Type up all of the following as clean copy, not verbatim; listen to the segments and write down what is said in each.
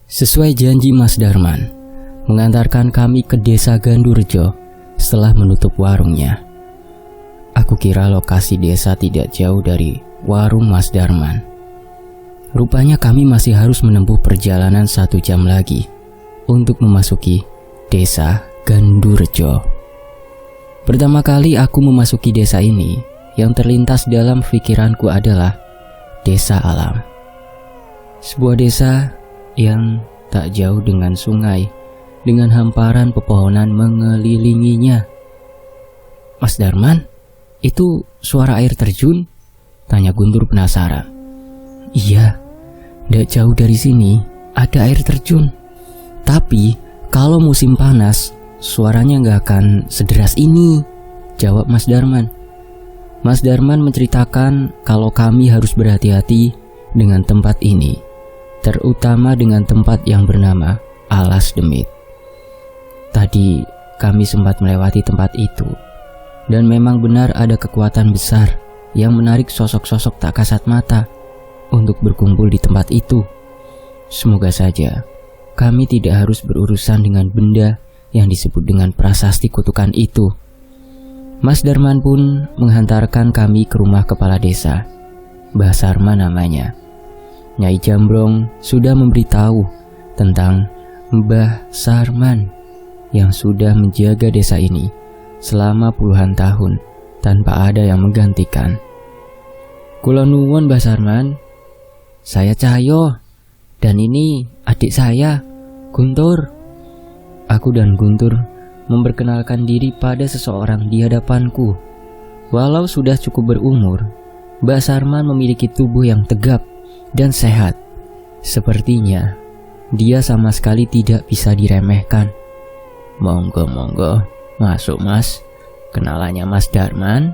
Sesuai janji Mas Darman, mengantarkan kami ke desa Gandurjo setelah menutup warungnya. Aku kira lokasi desa tidak jauh dari warung Mas Darman. Rupanya kami masih harus menempuh perjalanan 1 jam lagi untuk memasuki desa Gandurjo. Pertama kali aku memasuki desa ini, yang terlintas dalam pikiranku adalah desa alam. Sebuah desa yang tak jauh dengan sungai, dengan hamparan pepohonan mengelilinginya. Mas Darman, itu suara air terjun? Tanya Guntur penasaran. Iya, tidak jauh dari sini ada air terjun. Tapi kalau musim panas, suaranya nggak akan sederas ini, jawab Mas Darman. Mas Darman menceritakan kalau kami harus berhati-hati dengan tempat ini, terutama dengan tempat yang bernama Alas Demit. Tadi kami sempat melewati tempat itu, dan memang benar ada kekuatan besar yang menarik sosok-sosok tak kasat mata untuk berkumpul di tempat itu. Semoga saja kami tidak harus berurusan dengan benda yang disebut dengan prasasti kutukan itu. Mas Darman pun menghantarkan kami ke rumah kepala desa, Mbah Sarman namanya. Nyai Jambrong sudah memberitahu tentang Mbah Sarman yang sudah menjaga desa ini selama puluhan tahun tanpa ada yang menggantikan. Kula nuwun Mbah Sarman, saya Cahyo, dan ini adik saya, Guntur. Aku dan Guntur memperkenalkan diri pada seseorang di hadapanku. Walau sudah cukup berumur, Mbah Sarman memiliki tubuh yang tegap dan sehat. Sepertinya dia sama sekali tidak bisa diremehkan. Monggo, masuk Mas. Kenalannya Mas Darman?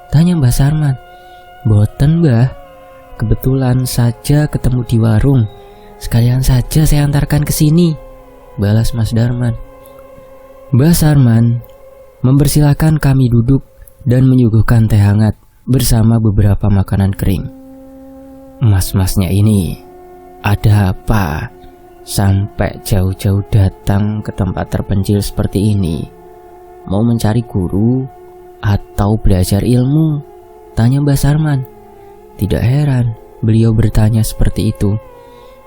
Tanya Mbah Sarman. Boten Mbah, kebetulan saja ketemu di warung. Sekalian saja saya antarkan ke sini, balas Mas Darman. Mbah Sarman mempersilahkan kami duduk dan menyuguhkan teh hangat bersama beberapa makanan kering. Mas-masnya ini ada apa? Sampai jauh-jauh datang ke tempat terpencil seperti ini. Mau mencari guru atau belajar ilmu? Tanya Mbah Sarman. Tidak heran beliau bertanya seperti itu.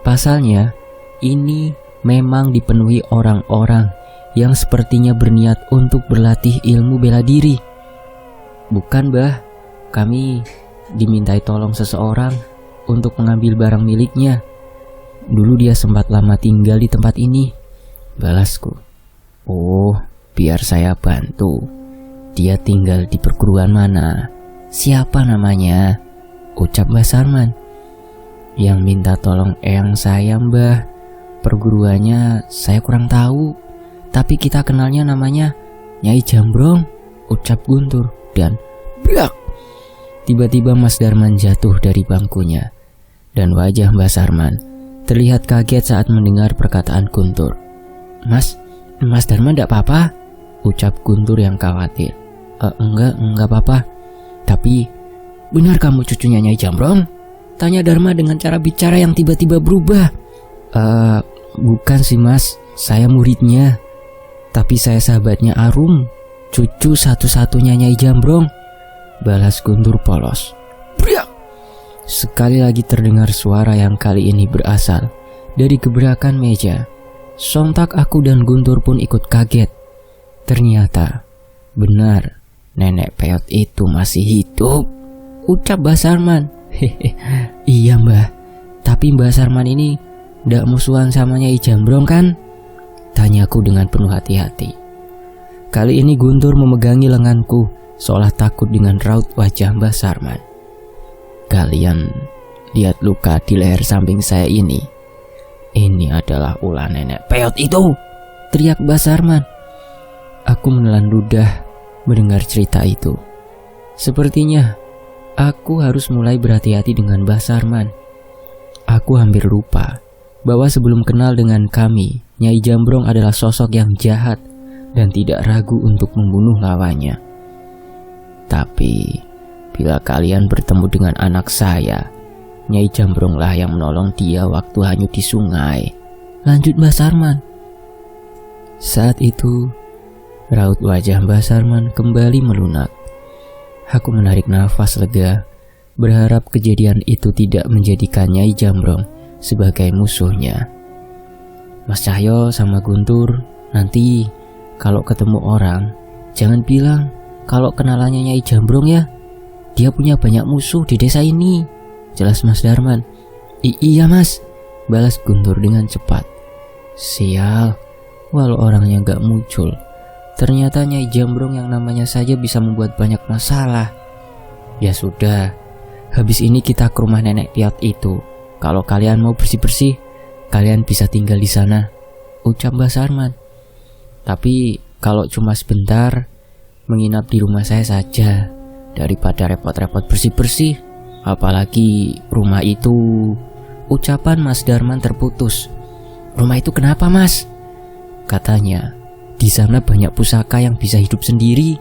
Pasalnya ini memang dipenuhi orang-orang yang sepertinya berniat untuk berlatih ilmu bela diri. Bukan Mbah, kami dimintai tolong seseorang untuk mengambil barang miliknya. Dulu dia sempat lama tinggal di tempat ini, balasku. Oh, biar saya bantu. Dia tinggal di perguruan mana? Siapa namanya? Ucap Mbah Sarman. Yang minta tolong eyang saya Mbah. Perguruannya saya kurang tahu, tapi kita kenalnya namanya Nyai Jambrong, ucap Guntur. Dan blak! Tiba-tiba Mas Darman jatuh dari bangkunya, dan wajah Mbah Sarman terlihat kaget saat mendengar perkataan Guntur. Mas Darman tidak apa-apa? Ucap Guntur yang khawatir. Enggak apa-apa. Tapi benar kamu cucunya Nyai Jambrong? Tanya Dharma dengan cara bicara yang tiba-tiba berubah. Bukan sih Mas, saya muridnya. Tapi saya sahabatnya Arum, cucu satu-satunya Nyai Jambrong, balas Guntur polos. Priak! Sekali lagi terdengar suara yang kali ini berasal dari gebrakan meja. Sontak aku dan Guntur pun ikut kaget. Ternyata benar, nenek peot itu masih hidup, ucap Mbah Sarman. Iya Mbah, tapi Mbah Sarman ini ndak musuhan sama Nyai Jambrong kan? Tanyaku dengan penuh hati-hati. Kali ini Guntur memegangi lenganku seolah takut dengan raut wajah Mbah Sarman. Kalian lihat luka di leher samping saya ini. Ini adalah ulah nenek peot itu, teriak Mbah Sarman. Aku menelan ludah mendengar cerita itu. Sepertinya aku harus mulai berhati-hati dengan Mbah Sarman. Aku hampir lupa bahwa sebelum kenal dengan kami, Nyai Jambrong adalah sosok yang jahat dan tidak ragu untuk membunuh lawannya. Tapi bila kalian bertemu dengan anak saya, Nyai Jambronglah yang menolong dia waktu hanyut di sungai. lanjut Mbah Sarman. Saat itu, raut wajah Mbah Sarman kembali melunak. Aku menarik nafas lega, berharap kejadian itu tidak menjadikan Nyai Jambrong sebagai musuhnya. Mas Cahyo sama Guntur, nanti kalau ketemu orang, jangan bilang kalau kenalannya Nyai Jambrong ya. Dia punya banyak musuh di desa ini, jelas Mas Darman. Iya Mas, balas Guntur dengan cepat. Sial, walau orangnya gak muncul, ternyata Nyai Jambrong yang namanya saja bisa membuat banyak masalah. Ya sudah, habis ini kita ke rumah nenek piot itu. Kalau kalian mau bersih-bersih, kalian bisa tinggal di sana, ucap Mbah Sarman. Tapi kalau cuma sebentar, menginap di rumah saya saja, daripada repot-repot bersih-bersih. Apalagi rumah itu. Ucapan Mas Darman terputus. Rumah itu kenapa Mas? Katanya, di sana banyak pusaka yang bisa hidup sendiri.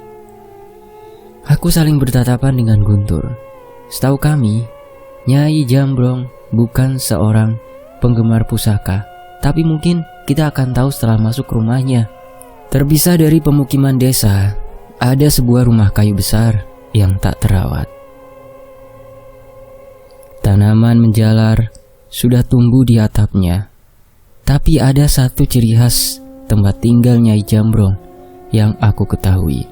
Aku saling bertatapan dengan Guntur. Setahu kami, Nyai Jambrong bukan seorang penggemar pusaka, tapi mungkin kita akan tahu setelah masuk rumahnya. Terpisah dari pemukiman desa, ada sebuah rumah kayu besar yang tak terawat. Tanaman menjalar sudah tumbuh di atapnya. Tapi ada satu ciri khas tempat tinggal Nyai Jambrong yang aku ketahui.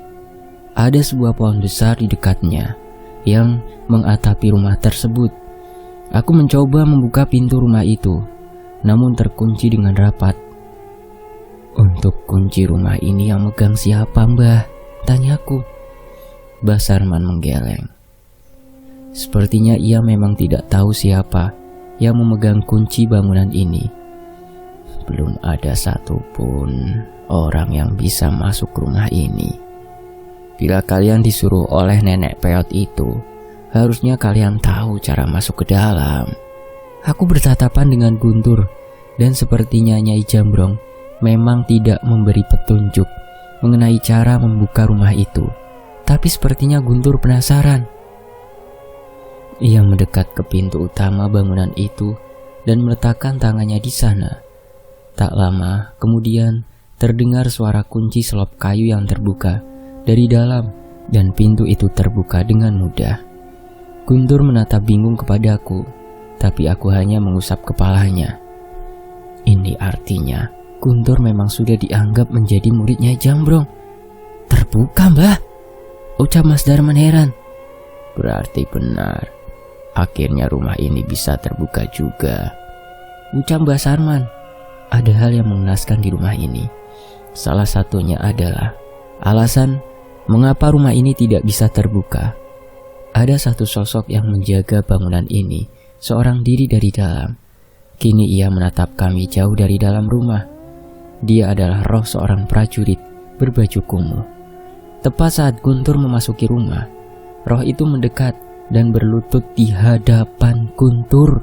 Ada sebuah pohon besar di dekatnya yang mengatapi rumah tersebut. Aku mencoba membuka pintu rumah itu, namun terkunci dengan rapat. Untuk kunci rumah ini yang megang siapa Mbah? Tanyaku. Mbah Sarman menggeleng. Sepertinya ia memang tidak tahu siapa yang memegang kunci bangunan ini. Belum ada satupun orang yang bisa masuk rumah ini. Bila kalian disuruh oleh nenek peot itu, harusnya kalian tahu cara masuk ke dalam. Aku bertatapan dengan Guntur, dan sepertinya Nyai Jambrong memang tidak memberi petunjuk mengenai cara membuka rumah itu. Tapi sepertinya Guntur penasaran. Ia mendekat ke pintu utama bangunan itu dan meletakkan tangannya di sana. Tak lama kemudian terdengar suara kunci selop kayu yang terbuka dari dalam, dan pintu itu terbuka dengan mudah. Guntur menatap bingung kepadaku, tapi aku hanya mengusap kepalanya. Ini artinya Guntur memang sudah dianggap menjadi muridnya Jambrong. Terbuka Mbah, ucap Mas Darman heran. Berarti benar. Akhirnya rumah ini bisa terbuka juga, ucap Mbah Sarman. Ada hal yang mengenaskan di rumah ini. Salah satunya adalah alasan mengapa rumah ini tidak bisa terbuka. Ada satu sosok yang menjaga bangunan ini, seorang diri dari dalam. Kini ia menatap kami jauh dari dalam rumah. Dia adalah roh seorang prajurit berbaju kumuh. Tepat saat Guntur memasuki rumah, roh itu mendekat dan berlutut di hadapan Guntur.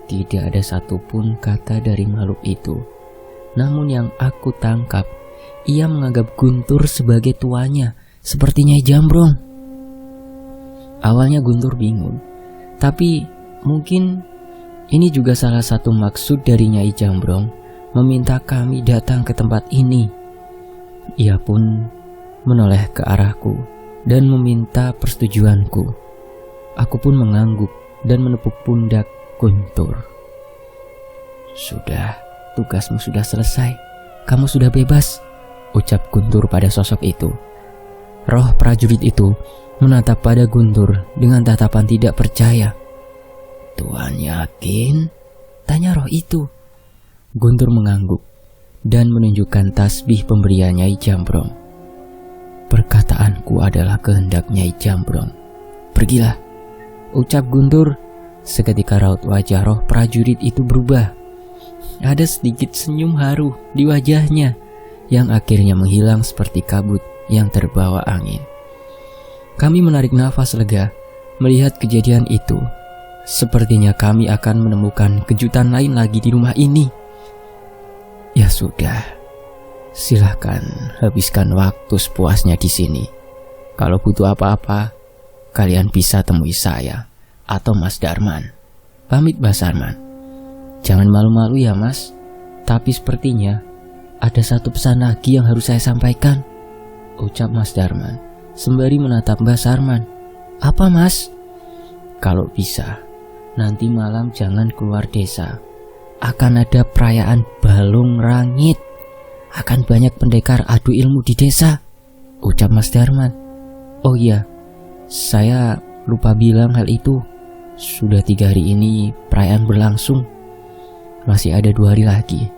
Tidak ada satupun kata dari makhluk itu. Namun yang aku tangkap, ia menganggap Guntur sebagai tuannya, seperti Nyai Jambrong. Awalnya Guntur bingung, tapi mungkin ini juga salah satu maksud dari Nyai Jambrong meminta kami datang ke tempat ini. Ia pun menoleh ke arahku dan meminta persetujuanku. Aku pun mengangguk dan menepuk pundak Guntur. Sudah, tugasmu sudah selesai. Kamu sudah bebas, ucap Guntur pada sosok itu. Roh prajurit itu menatap pada Guntur dengan tatapan tidak percaya. Tuan yakin? Tanya roh itu. Guntur mengangguk dan menunjukkan tasbih pemberian Nyai Jambrong. Perkataanku adalah kehendak Nyai Jambrong. Pergilah, ucap Guntur. Seketika raut wajah roh prajurit itu berubah. Ada sedikit senyum haru di wajahnya yang akhirnya menghilang seperti kabut yang terbawa angin. Kami menarik nafas lega melihat kejadian itu. Sepertinya kami akan menemukan kejutan lain lagi di rumah ini. Ya sudah, silahkan habiskan waktu sepuasnya di sini. Kalau butuh apa-apa, kalian bisa temui saya atau Mas Darman. Pamit Mbah Sarman. Jangan malu-malu ya Mas, Tapi sepertinya ada satu pesan lagi yang harus saya sampaikan, ucap Mas Darman sembari menatap Mbak Sarman. Apa Mas? Kalau bisa, nanti malam jangan keluar desa. Akan ada perayaan balung rangit. Akan banyak pendekar adu ilmu di desa, ucap Mas Darman. Oh iya, saya lupa bilang hal itu. Sudah 3 hari ini perayaan berlangsung. Masih ada 2 hari lagi.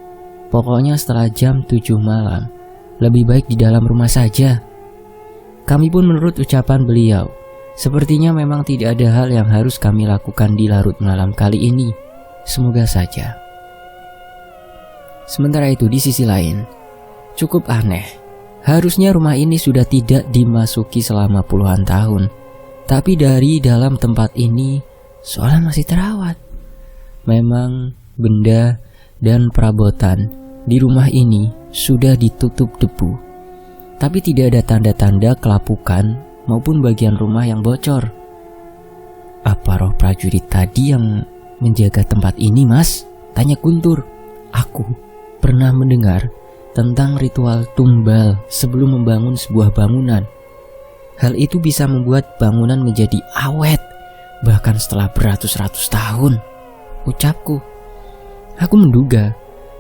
Pokoknya setelah jam 7 malam, lebih baik di dalam rumah saja. Kami pun menurut ucapan beliau. Sepertinya memang tidak ada hal yang harus kami lakukan di larut malam kali ini. Semoga saja. Sementara itu di sisi lain, cukup aneh. Harusnya rumah ini sudah tidak dimasuki selama puluhan tahun. Tapi dari dalam tempat ini seolah masih terawat. Memang benda dan perabotan di rumah ini sudah ditutup debu. Tapi tidak ada tanda-tanda kelapukan maupun bagian rumah yang bocor. Apa roh prajurit tadi yang menjaga tempat ini, Mas? Tanya Guntur. Aku pernah mendengar tentang ritual tumbal sebelum membangun sebuah bangunan. Hal itu bisa membuat bangunan menjadi awet, bahkan setelah beratus-ratus tahun, ucapku. Aku menduga,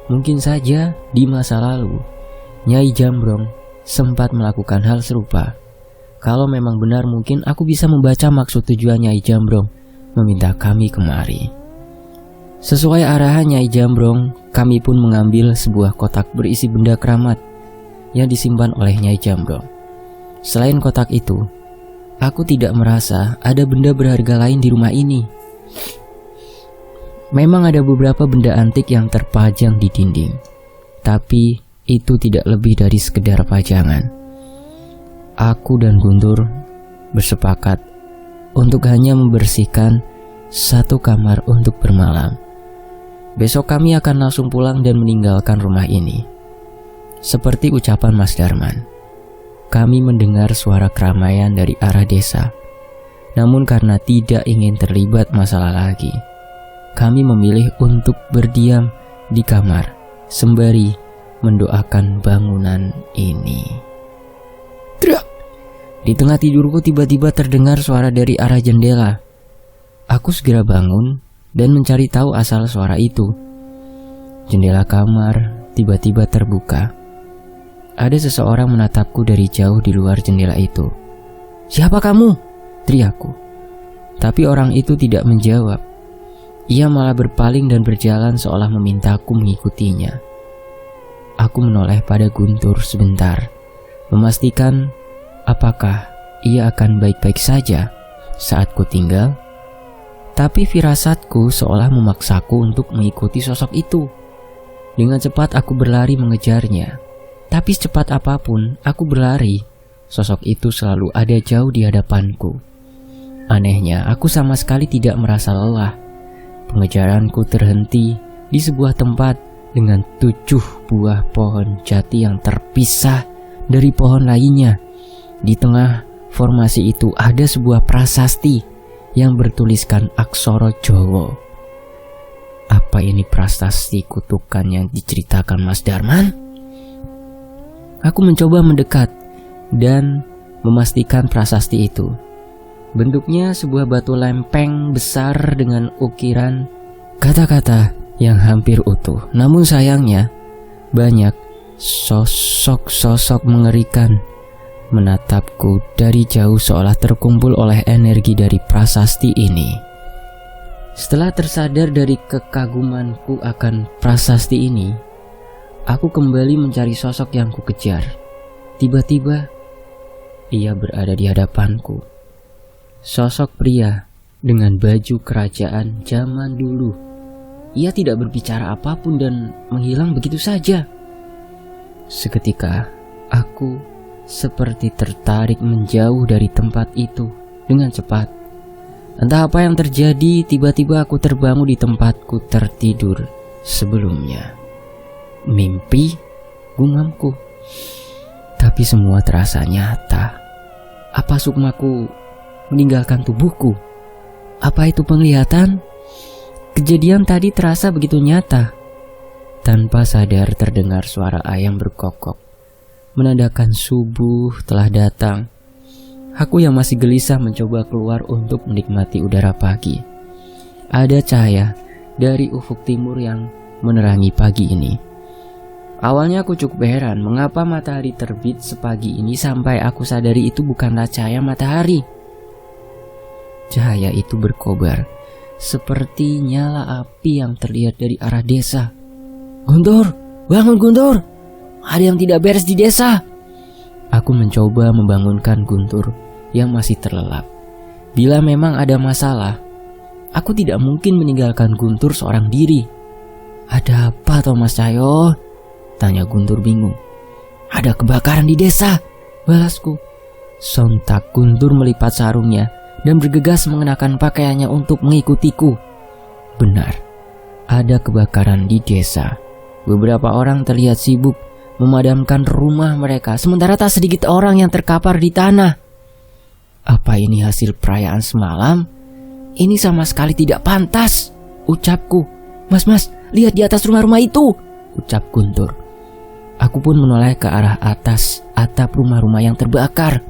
mungkin saja di masa lalu, Nyai Jambrong sempat melakukan hal serupa. Kalau memang benar, mungkin aku bisa membaca maksud tujuan Nyai Jambrong meminta kami kemari. Sesuai arahan Nyai Jambrong, kami pun mengambil sebuah kotak berisi benda keramat yang disimpan oleh Nyai Jambrong. Selain kotak itu, aku tidak merasa ada benda berharga lain di rumah ini. Memang ada beberapa benda antik yang terpajang di dinding, tapi itu tidak lebih dari sekedar pajangan. Aku dan Guntur bersepakat untuk hanya membersihkan satu kamar untuk bermalam. Besok kami akan langsung pulang dan meninggalkan rumah ini. Seperti ucapan Mas Darman, kami mendengar suara keramaian dari arah desa. Namun karena tidak ingin terlibat masalah lagi, kami memilih untuk berdiam di kamar sembari mendoakan bangunan ini. Trak! Di tengah tidurku tiba-tiba terdengar suara dari arah jendela. Aku segera bangun dan mencari tahu asal suara itu. Jendela kamar tiba-tiba terbuka. Ada seseorang menatapku dari jauh di luar jendela itu. "Siapa kamu?" teriakku. Tapi orang itu tidak menjawab. Ia malah berpaling dan berjalan seolah memintaku mengikutinya. Aku menoleh pada Guntur sebentar, memastikan apakah ia akan baik-baik saja saat ku tinggal. Tapi firasatku seolah memaksaku untuk mengikuti sosok itu. Dengan cepat aku berlari mengejarnya. Tapi secepat apapun aku berlari, sosok itu selalu ada jauh di hadapanku. Anehnya, aku sama sekali tidak merasa lelah. Pengejaranku terhenti di sebuah tempat dengan 7 buah pohon jati yang terpisah dari pohon lainnya. Di tengah formasi itu ada sebuah prasasti yang bertuliskan aksara Jawa. Apa ini prasasti kutukan yang diceritakan Mas Darman? Aku mencoba mendekat dan memastikan prasasti itu. Bentuknya sebuah batu lempeng besar dengan ukiran kata-kata yang hampir utuh. Namun sayangnya, banyak sosok-sosok mengerikan menatapku dari jauh seolah terkumpul oleh energi dari prasasti ini. Setelah tersadar dari kekagumanku akan prasasti ini, aku kembali mencari sosok yang kukejar. Tiba-tiba, ia berada di hadapanku. Sosok pria dengan baju kerajaan zaman dulu. Ia tidak berbicara apapun dan menghilang begitu saja. Seketika, aku seperti tertarik menjauh dari tempat itu dengan cepat. Entah apa yang terjadi, tiba-tiba aku terbangun di tempatku tertidur sebelumnya. Mimpi, gumamku. Tapi semua terasa nyata. Apa sukmaku meninggalkan tubuhku? Apa itu penglihatan? Kejadian tadi terasa begitu nyata. Tanpa sadar terdengar suara ayam berkokok, menandakan subuh telah datang. Aku yang masih gelisah mencoba keluar untuk menikmati udara pagi. Ada cahaya dari ufuk timur yang menerangi pagi ini. Awalnya aku cukup heran mengapa matahari terbit sepagi ini sampai aku sadari itu bukanlah cahaya matahari. Cahaya itu berkobar seperti nyala api yang terlihat dari arah desa. "Guntur, bangun Guntur! Ada yang tidak beres di desa!" Aku mencoba membangunkan Guntur yang masih terlelap. Bila memang ada masalah, aku tidak mungkin meninggalkan Guntur seorang diri. "Ada apa toh Mas Cahyo?" tanya Guntur bingung. "Ada kebakaran di desa," balasku. Sontak Guntur melipat sarungnya dan bergegas mengenakan pakaiannya untuk mengikutiku. Benar, ada kebakaran di desa. Beberapa orang terlihat sibuk memadamkan rumah mereka, sementara tak sedikit orang yang terkapar di tanah. Apa ini hasil perayaan semalam? Ini sama sekali tidak pantas, ucapku. Mas, lihat di atas rumah-rumah itu," ucap Guntur. Aku pun menoleh ke arah atas atap rumah-rumah yang terbakar.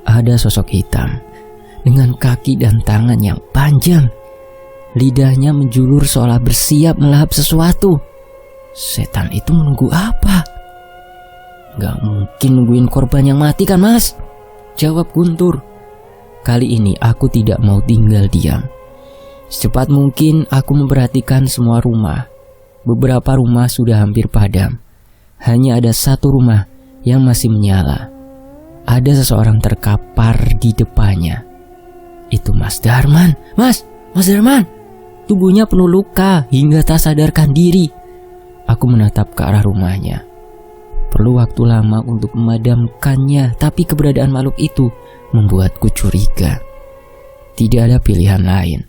Ada sosok hitam dengan kaki dan tangan yang panjang. Lidahnya menjulur seolah bersiap melahap sesuatu. Setan itu menunggu apa? "Gak mungkin nungguin korban yang mati kan Mas?" jawab Guntur. Kali ini aku tidak mau tinggal diam. Secepat mungkin aku memperhatikan semua rumah. Beberapa rumah sudah hampir padam. Hanya ada satu rumah yang masih menyala. Ada seseorang terkapar di depannya. Itu Mas Darman. Mas Darman! Tubuhnya penuh luka hingga tak sadarkan diri. Aku menatap ke arah rumahnya. Perlu waktu lama untuk memadamkannya, tapi keberadaan makhluk itu membuatku curiga. Tidak ada pilihan lain.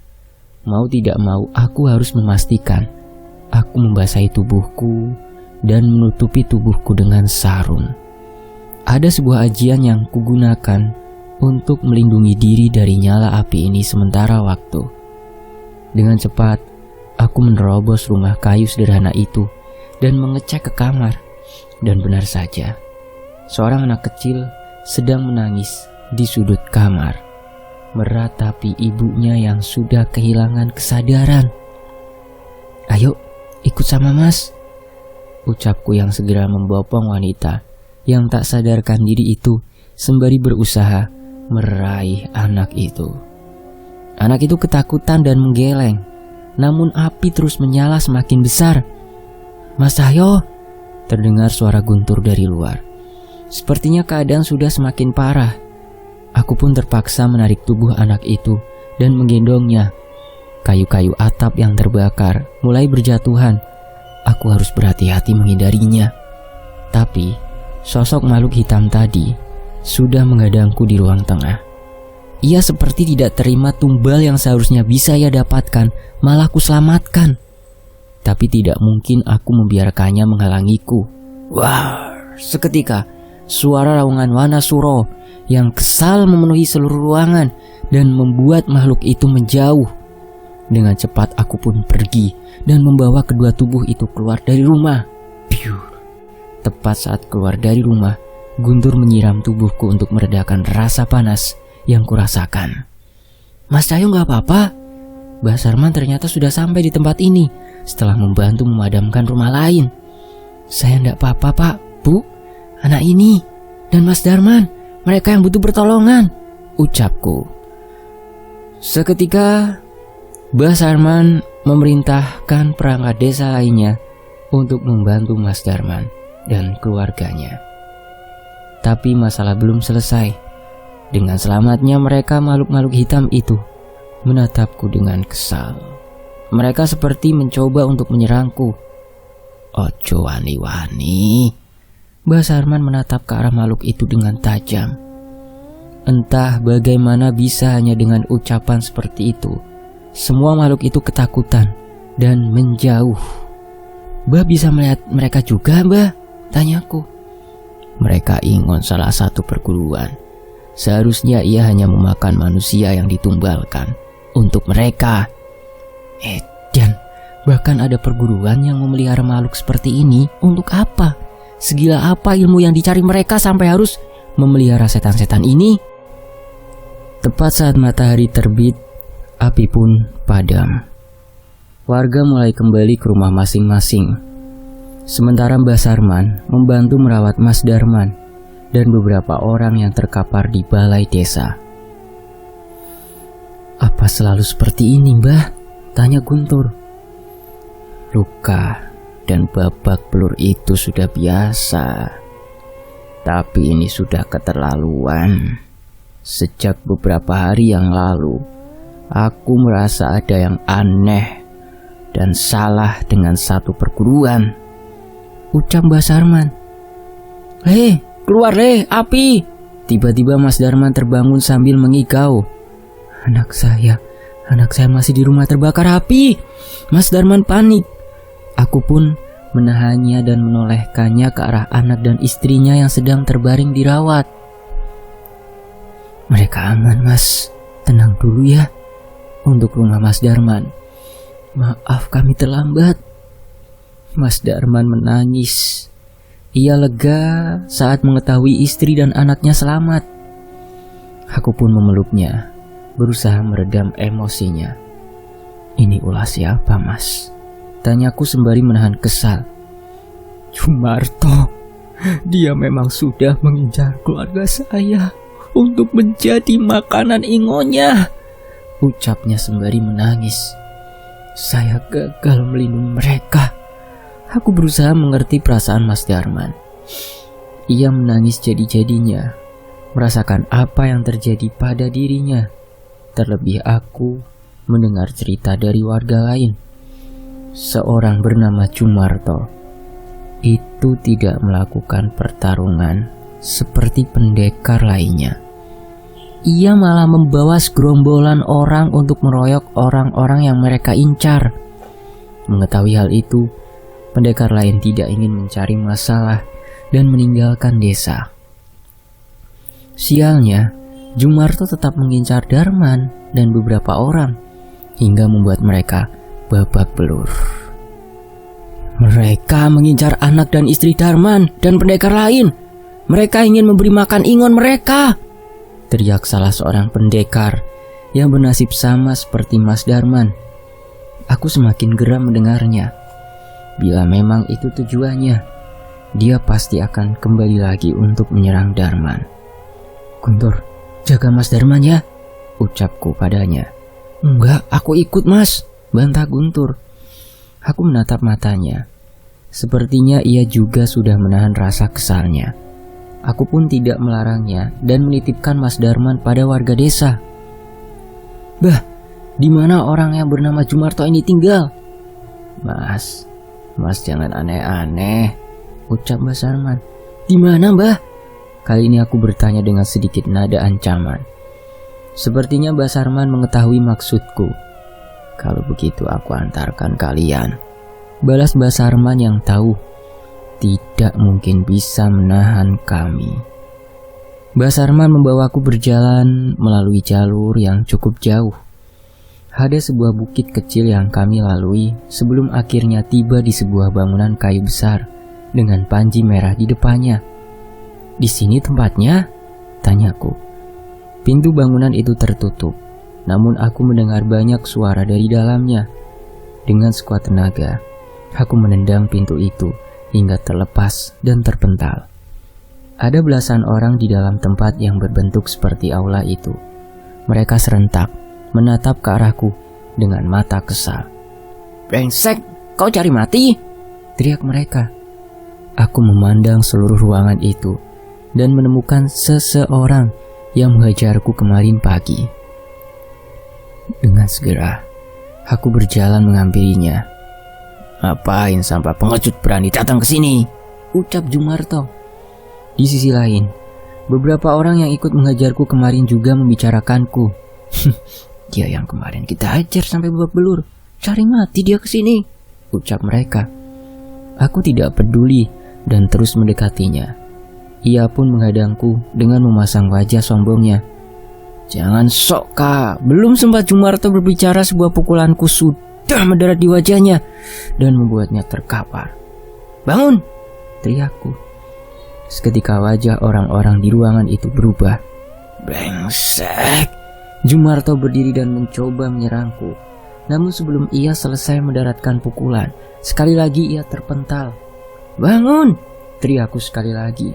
Mau tidak mau aku harus memastikan. Aku membasahi tubuhku dan menutupi tubuhku dengan sarung. Ada sebuah ajian yang kugunakan untuk melindungi diri dari nyala api ini sementara waktu. Dengan cepat, aku menerobos rumah kayu sederhana itu dan mengecek ke kamar. Dan benar saja, seorang anak kecil sedang menangis di sudut kamar, meratapi ibunya yang sudah kehilangan kesadaran. "Ayo, ikut sama Mas," ucapku yang segera membopong wanita yang tak sadarkan diri itu sembari berusaha meraih anak itu. Anak itu ketakutan dan menggeleng, namun api terus menyala semakin besar. "Mas Cahyo!" terdengar suara Guntur dari luar. Sepertinya keadaan sudah semakin parah. Aku pun terpaksa menarik tubuh anak itu dan menggendongnya. Kayu-kayu atap yang terbakar mulai berjatuhan. Aku harus berhati-hati menghindarinya. Tapi sosok makhluk hitam tadi sudah menghadangku di ruang tengah. Ia seperti tidak terima tumbal yang seharusnya bisa ia dapatkan, malah kuselamatkan. Tapi tidak mungkin aku membiarkannya menghalangiku. Wah, seketika suara raungan Wanasuro yang kesal memenuhi seluruh ruangan dan membuat makhluk itu menjauh. Dengan cepat aku pun pergi dan membawa kedua tubuh itu keluar dari rumah. Piu. Tepat saat keluar dari rumah, Guntur menyiram tubuhku untuk meredakan rasa panas yang kurasakan. "Mas Cahyo gak apa-apa? Mbah Sarman ternyata sudah sampai di tempat ini setelah membantu memadamkan rumah lain." "Saya gak apa-apa Pak, Bu. Anak ini dan Mas Darman, mereka yang butuh pertolongan," ucapku. Seketika Mbah Sarman memerintahkan perangkat desa lainnya untuk membantu Mas Darman dan keluarganya. Tapi masalah belum selesai. Dengan selamatnya mereka, makhluk-makhluk hitam itu menatapku dengan kesal. Mereka seperti mencoba untuk menyerangku. "Ojo wani-wani." Mbah Sarman menatap ke arah makhluk itu dengan tajam. Entah bagaimana bisa hanya dengan ucapan seperti itu, semua makhluk itu ketakutan dan menjauh. "Mbah bisa melihat mereka juga, Mbah?" tanyaku. "Mereka ingon salah satu perguruan. Seharusnya ia hanya memakan manusia yang ditumbalkan untuk mereka." "Edan, Bahkan ada perguruan yang memelihara makhluk seperti ini. Untuk apa? Segila apa ilmu yang dicari mereka sampai harus memelihara setan-setan ini? Tepat saat matahari terbit, api pun padam. Warga mulai kembali ke rumah masing-masing. Sementara Mbah Sarman membantu merawat Mas Darman dan beberapa orang yang terkapar di balai desa. "Apa selalu seperti ini, Mbah?" tanya Guntur. "Luka dan babak belur itu sudah biasa. Tapi ini sudah keterlaluan. Sejak beberapa hari yang lalu, aku merasa ada yang aneh dan salah dengan satu perguruan," ucap Mbah Sarman. Keluar api!" Tiba-tiba Mas Darman terbangun sambil mengigau. Anak saya masih di rumah terbakar api." Mas Darman panik. Aku pun menahannya dan menolehkannya ke arah anak dan istrinya yang sedang terbaring dirawat. "Mereka aman, Mas. Tenang dulu ya." Untuk rumah Mas Darman. "Maaf kami terlambat." Mas Darman menangis. Ia lega saat mengetahui istri dan anaknya selamat. Aku pun memeluknya, berusaha meredam emosinya. "Ini ulah siapa, Mas?" tanyaku sembari menahan kesal. "Jumarto. Dia memang sudah mengincar keluarga saya untuk menjadi makanan ingonya," ucapnya sembari menangis. "Saya gagal melindungi mereka." Aku berusaha mengerti perasaan Mas Darman. Ia menangis jadi-jadinya, merasakan apa yang terjadi pada dirinya. Terlebih aku mendengar cerita dari warga lain. Seorang bernama Jumarto itu tidak melakukan pertarungan seperti pendekar lainnya. Ia malah membawa segerombolan orang untuk meroyok orang-orang yang mereka incar. Mengetahui hal itu, pendekar lain tidak ingin mencari masalah dan meninggalkan desa. Sialnya, Jumarto tetap mengincar Darman dan beberapa orang hingga membuat mereka babak belur. "Mereka mengincar anak dan istri Darman dan pendekar lain. Mereka ingin memberi makan ingon mereka," teriak salah seorang pendekar yang bernasib sama seperti Mas Darman. Aku semakin geram mendengarnya. Bila memang itu tujuannya, dia pasti akan kembali lagi untuk menyerang Darman. "Guntur, jaga Mas Darman ya," ucapku padanya. "Enggak, aku ikut, Mas," bantah Guntur. Aku menatap matanya. Sepertinya ia juga sudah menahan rasa kesalnya. Aku pun tidak melarangnya dan menitipkan Mas Darman pada warga desa. "Bah, di mana orang yang bernama Jumarto ini tinggal?" Mas jangan aneh-aneh," ucap Mbah Sarman. "Di mana, Mbah?" Kali ini aku bertanya dengan sedikit nada ancaman. Sepertinya Mbah Sarman mengetahui maksudku. "Kalau begitu aku antarkan kalian," balas Mbah Sarman yang tahu tidak mungkin bisa menahan kami. Mbah Sarman membawaku berjalan melalui jalur yang cukup jauh. Ada sebuah bukit kecil yang kami lalui sebelum akhirnya tiba di sebuah bangunan kayu besar dengan panji merah di depannya. "Di sini tempatnya?" tanyaku. Pintu bangunan itu tertutup, namun aku mendengar banyak suara dari dalamnya. Dengan sekuat tenaga, aku menendang pintu itu hingga terlepas dan terpental. Ada belasan orang di dalam tempat yang berbentuk seperti aula itu. Mereka serentak menatap ke arahku dengan mata kesal. "Brengsek, kau cari mati!" teriak mereka. Aku memandang seluruh ruangan itu dan menemukan seseorang yang menghajarku kemarin pagi. Dengan segera, aku berjalan menghampirinya. "Ngapain sampah pengecut berani datang ke sini?" ucap Jumarto. Di sisi lain, beberapa orang yang ikut menghajarku kemarin juga membicarakanku. "Dia yang kemarin kita hajar sampai babak belur. Cari mati dia kesini," ucap mereka. Aku tidak peduli dan terus mendekatinya. Ia pun menghadangku dengan memasang wajah sombongnya. "Jangan sok, Kak. Belum sempat Jumarto berbicara, sebuah pukulanku sudah bedah mendarat di wajahnya dan membuatnya terkapar. "Bangun!" teriakku. Seketika wajah orang-orang di ruangan itu berubah. "Brengsek!" Jumarto berdiri dan mencoba menyerangku. Namun sebelum ia selesai mendaratkan pukulan, sekali lagi ia terpental. "Bangun!" teriakku sekali lagi.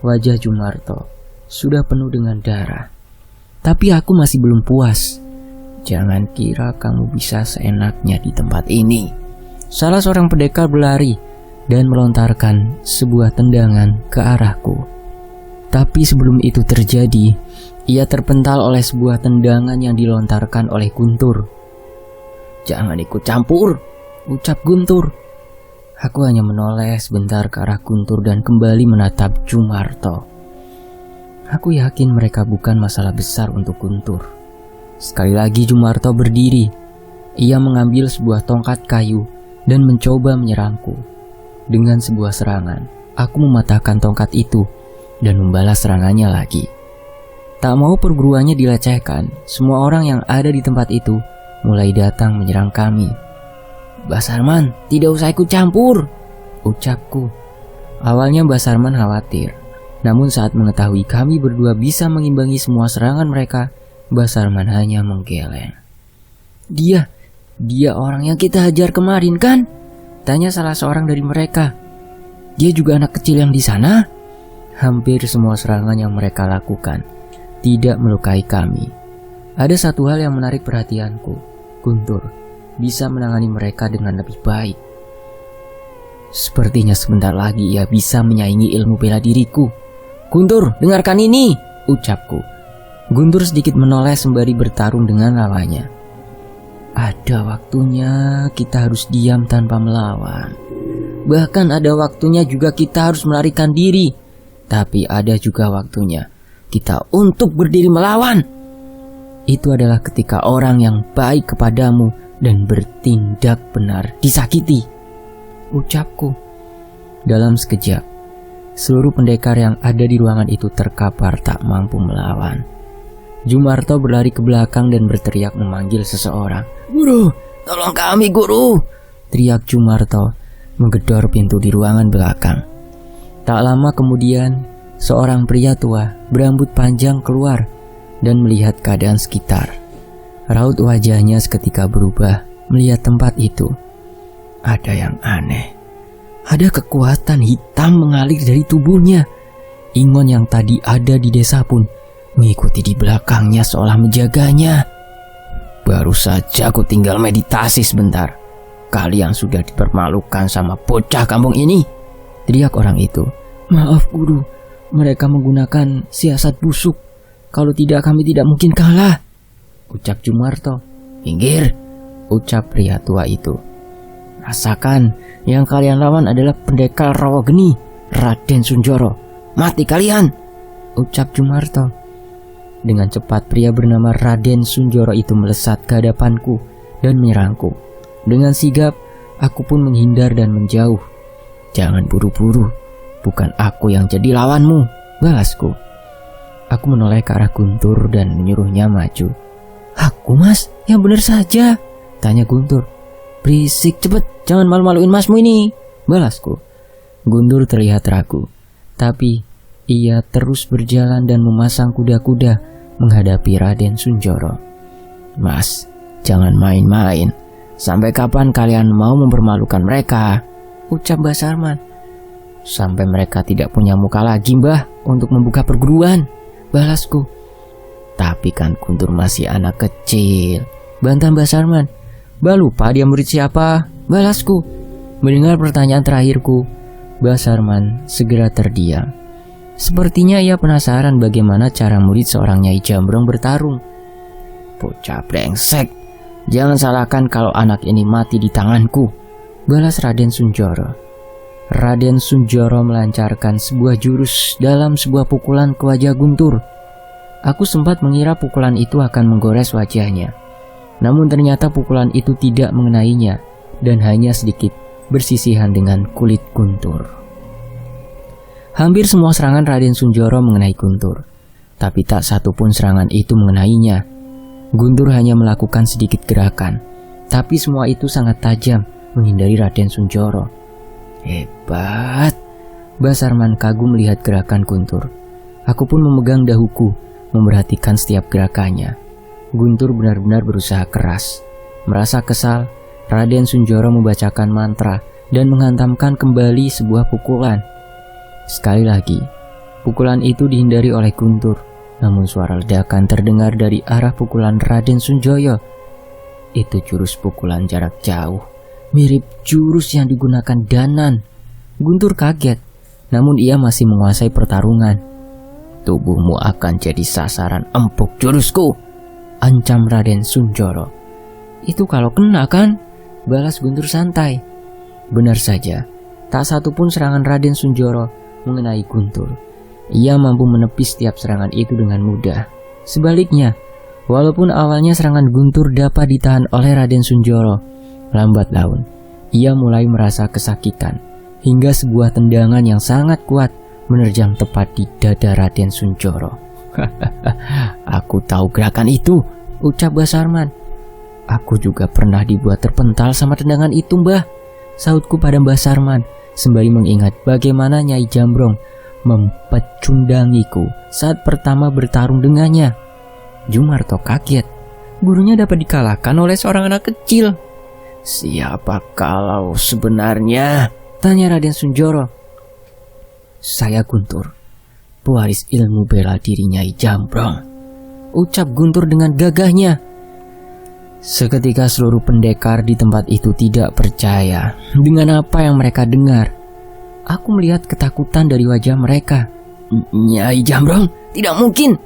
Wajah Jumarto sudah penuh dengan darah. Tapi aku masih belum puas. "Jangan kira kamu bisa seenaknya di tempat ini." Salah seorang pendekar berlari dan melontarkan sebuah tendangan ke arahku. Tapi sebelum itu terjadi, ia terpental oleh sebuah tendangan yang dilontarkan oleh Guntur. "Jangan ikut campur," ucap Guntur. Aku hanya menoleh sebentar ke arah Guntur dan kembali menatap Jumarto. Aku yakin mereka bukan masalah besar untuk Guntur. Sekali lagi Jumarto berdiri. Ia mengambil sebuah tongkat kayu dan mencoba menyerangku. Dengan sebuah serangan, aku mematahkan tongkat itu dan membalas serangannya lagi. Tak mau perguruannya dilecehkan, semua orang yang ada di tempat itu mulai datang menyerang kami. "Mbah Sarman, tidak usah ikut campur," ucapku. Awalnya Mbah Sarman khawatir, namun saat mengetahui kami berdua bisa mengimbangi semua serangan mereka, Mbah Sarman hanya menggeleng. Dia orang yang kita hajar kemarin kan?" tanya salah seorang dari mereka. "Dia juga anak kecil yang di sana?" Hampir semua serangan yang mereka lakukan tidak melukai kami. Ada satu hal yang menarik perhatianku. Guntur bisa menangani mereka dengan lebih baik. Sepertinya sebentar lagi ia bisa menyaingi ilmu bela diriku. "Guntur, dengarkan ini," ucapku. Guntur sedikit menoleh sembari bertarung dengan lawannya. "Ada waktunya kita harus diam tanpa melawan. Bahkan ada waktunya juga kita harus melarikan diri. Tapi ada juga waktunya kita untuk berdiri melawan. Itu adalah ketika orang yang baik kepadamu dan bertindak benar disakiti," ucapku. Dalam sekejap, seluruh pendekar yang ada di ruangan itu terkapar tak mampu melawan. Jumarto berlari ke belakang dan berteriak memanggil seseorang. "Guru, tolong kami guru!" teriak Jumarto menggedor pintu di ruangan belakang. Tak lama kemudian, seorang pria tua berambut panjang keluar dan melihat keadaan sekitar. Raut wajahnya seketika berubah melihat tempat itu. Ada yang aneh. Ada kekuatan hitam mengalir dari tubuhnya. Ingon yang tadi ada di desa pun mengikuti di belakangnya seolah menjaganya. "Baru saja aku tinggal meditasi sebentar, kalian sudah dipermalukan sama bocah kampung ini," teriak orang itu. "Maaf guru, mereka menggunakan siasat busuk. Kalau tidak kami tidak mungkin kalah," ucap Jumarto. "Pinggir," ucap pria tua itu. "Rasakan, yang kalian lawan adalah pendekar Rawageni, Raden Sunjoro. Mati kalian," ucap Jumarto. Dengan cepat pria bernama Raden Sunjoro itu melesat ke hadapanku dan menyerangku. Dengan sigap, aku pun menghindar dan menjauh. "Jangan buru-buru, bukan aku yang jadi lawanmu," balasku. Aku menoleh ke arah Guntur dan menyuruhnya maju. "Aku mas, yang benar saja," tanya Guntur. "Berisik, cepet, jangan malu-maluin masmu ini," balasku. Guntur terlihat ragu, tapi ia terus berjalan dan memasang kuda-kuda menghadapi Raden Sunjoro. "Mas, jangan main-main. Sampai kapan kalian mau mempermalukan mereka?" ucap Mbah Sarman. "Sampai mereka tidak punya muka lagi, Mbah, untuk membuka perguruan," balasku. "Tapi kan Guntur masih anak kecil," bantah Mbah Sarman. "Mbah lupa dia murid siapa?" balasku. Mendengar pertanyaan terakhirku, Mbah Sarman segera terdiam. Sepertinya ia penasaran bagaimana cara murid seorang Nyai Jambrong bertarung. "Bocah brengsek, jangan salahkan kalau anak ini mati di tanganku," balas Raden Sunjoro. Raden Sunjoro melancarkan sebuah jurus dalam sebuah pukulan ke wajah Guntur. Aku sempat mengira pukulan itu akan menggores wajahnya. Namun ternyata pukulan itu tidak mengenainya dan hanya sedikit bersisihan dengan kulit Guntur. Hampir semua serangan Raden Sunjoro mengenai Guntur, tapi tak satu pun serangan itu mengenainya. Guntur hanya melakukan sedikit gerakan, Tapi semua itu sangat tajam menghindari Raden Sunjoro. Hebat. Basarman kagum melihat gerakan Guntur. Aku pun memegang dahuku, memperhatikan setiap gerakannya. Guntur benar-benar berusaha keras. Merasa kesal, Raden Sunjoro membacakan mantra dan menghantamkan kembali sebuah pukulan. Sekali lagi, pukulan itu dihindari oleh Guntur, namun suara ledakan terdengar dari arah pukulan Raden Sunjoyo. Itu jurus pukulan jarak jauh, mirip jurus yang digunakan Danan. Guntur kaget, namun ia masih menguasai pertarungan. Tubuhmu akan jadi sasaran empuk jurusku, ancam Raden Sunjoro. Itu kalau kena kan? Balas Guntur santai. Benar saja, tak satu pun serangan Raden Sunjoro mengenai Guntur. Ia mampu menepis setiap serangan itu dengan mudah. Sebaliknya, walaupun awalnya serangan Guntur dapat ditahan oleh Raden Sunjoro, lambat laun ia mulai merasa kesakitan hingga sebuah tendangan yang sangat kuat menerjang tepat di dada Raden Sunjoro. Aku tahu gerakan itu, ucap Basarman. Aku juga pernah dibuat terpental sama tendangan itu, Mbah, sautku pada Basarman sembari mengingat bagaimana Nyai Jambrong mempecundangiku saat pertama bertarung dengannya. Jumarto kaget. Gurunya dapat dikalahkan oleh seorang anak kecil. Siapa kalau sebenarnya? Tanya Raden Sunjoro. Saya Guntur, pewaris ilmu bela diri Nyai Jambrong, ucap Guntur dengan gagahnya. Seketika seluruh pendekar di tempat itu tidak percaya dengan apa yang mereka dengar. Aku melihat ketakutan dari wajah mereka. Nyai Jambrong, tidak mungkin.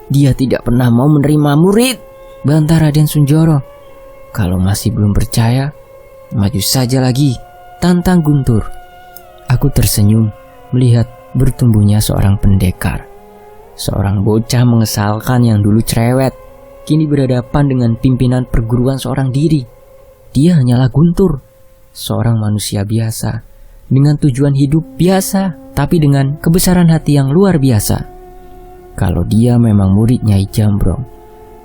Dia tidak pernah mau menerima murid, bantah Raden Sunjoro. Kalau masih belum percaya, maju saja lagi, tantang Guntur. Aku tersenyum melihat bertumbuhnya seorang pendekar. Seorang bocah mengesalkan yang dulu cerewet, kini berhadapan dengan pimpinan perguruan seorang diri. Dia hanyalah Guntur, seorang manusia biasa, dengan tujuan hidup biasa, tapi dengan kebesaran hati yang luar biasa. Kalau dia memang murid Nyai Jambrong,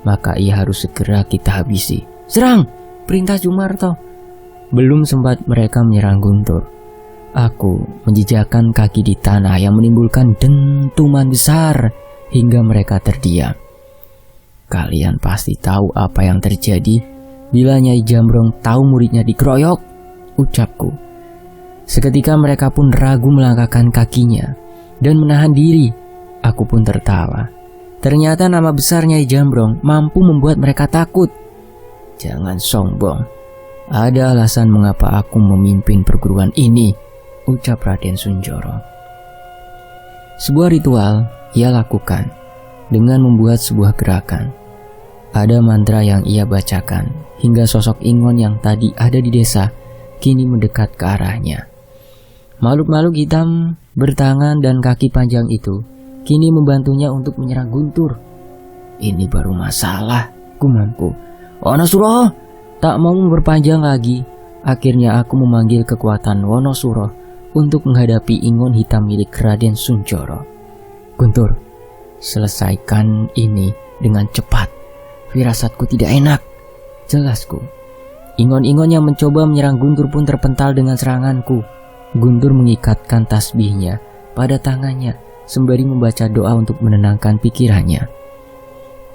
maka ia harus segera kita habisi. Serang! Perintah Jumarto. Belum sempat mereka menyerang Guntur, aku menjejakkan kaki di tanah yang menimbulkan dentuman besar hingga mereka terdiam. Kalian pasti tahu apa yang terjadi bila Nyai Jambrong tahu muridnya dikeroyok, ucapku. Seketika mereka pun ragu melangkahkan kakinya dan menahan diri. Aku pun tertawa. Ternyata nama besar Nyai Jambrong mampu membuat mereka takut. Jangan sombong. Ada alasan mengapa aku memimpin perguruan ini, ucap Raden Sunjoro. Sebuah ritual ia lakukan dengan membuat sebuah gerakan. Ada mantra yang ia bacakan hingga sosok Ingon yang tadi ada di desa kini mendekat ke arahnya. Makhluk-makhluk hitam bertangan dan kaki panjang itu kini membantunya untuk menyerang Guntur. Ini baru masalah, gumamku. Wonosuro, tak mau memperpanjang lagi. Akhirnya aku memanggil kekuatan Wonosuro untuk menghadapi Ingon hitam milik Raden Sunjoro. Guntur, selesaikan ini dengan cepat. Firasatku tidak enak, jelasku. Ingon-ingon yang mencoba menyerang Guntur pun terpental dengan seranganku. Guntur mengikatkan tasbihnya pada tangannya sembari membaca doa untuk menenangkan pikirannya.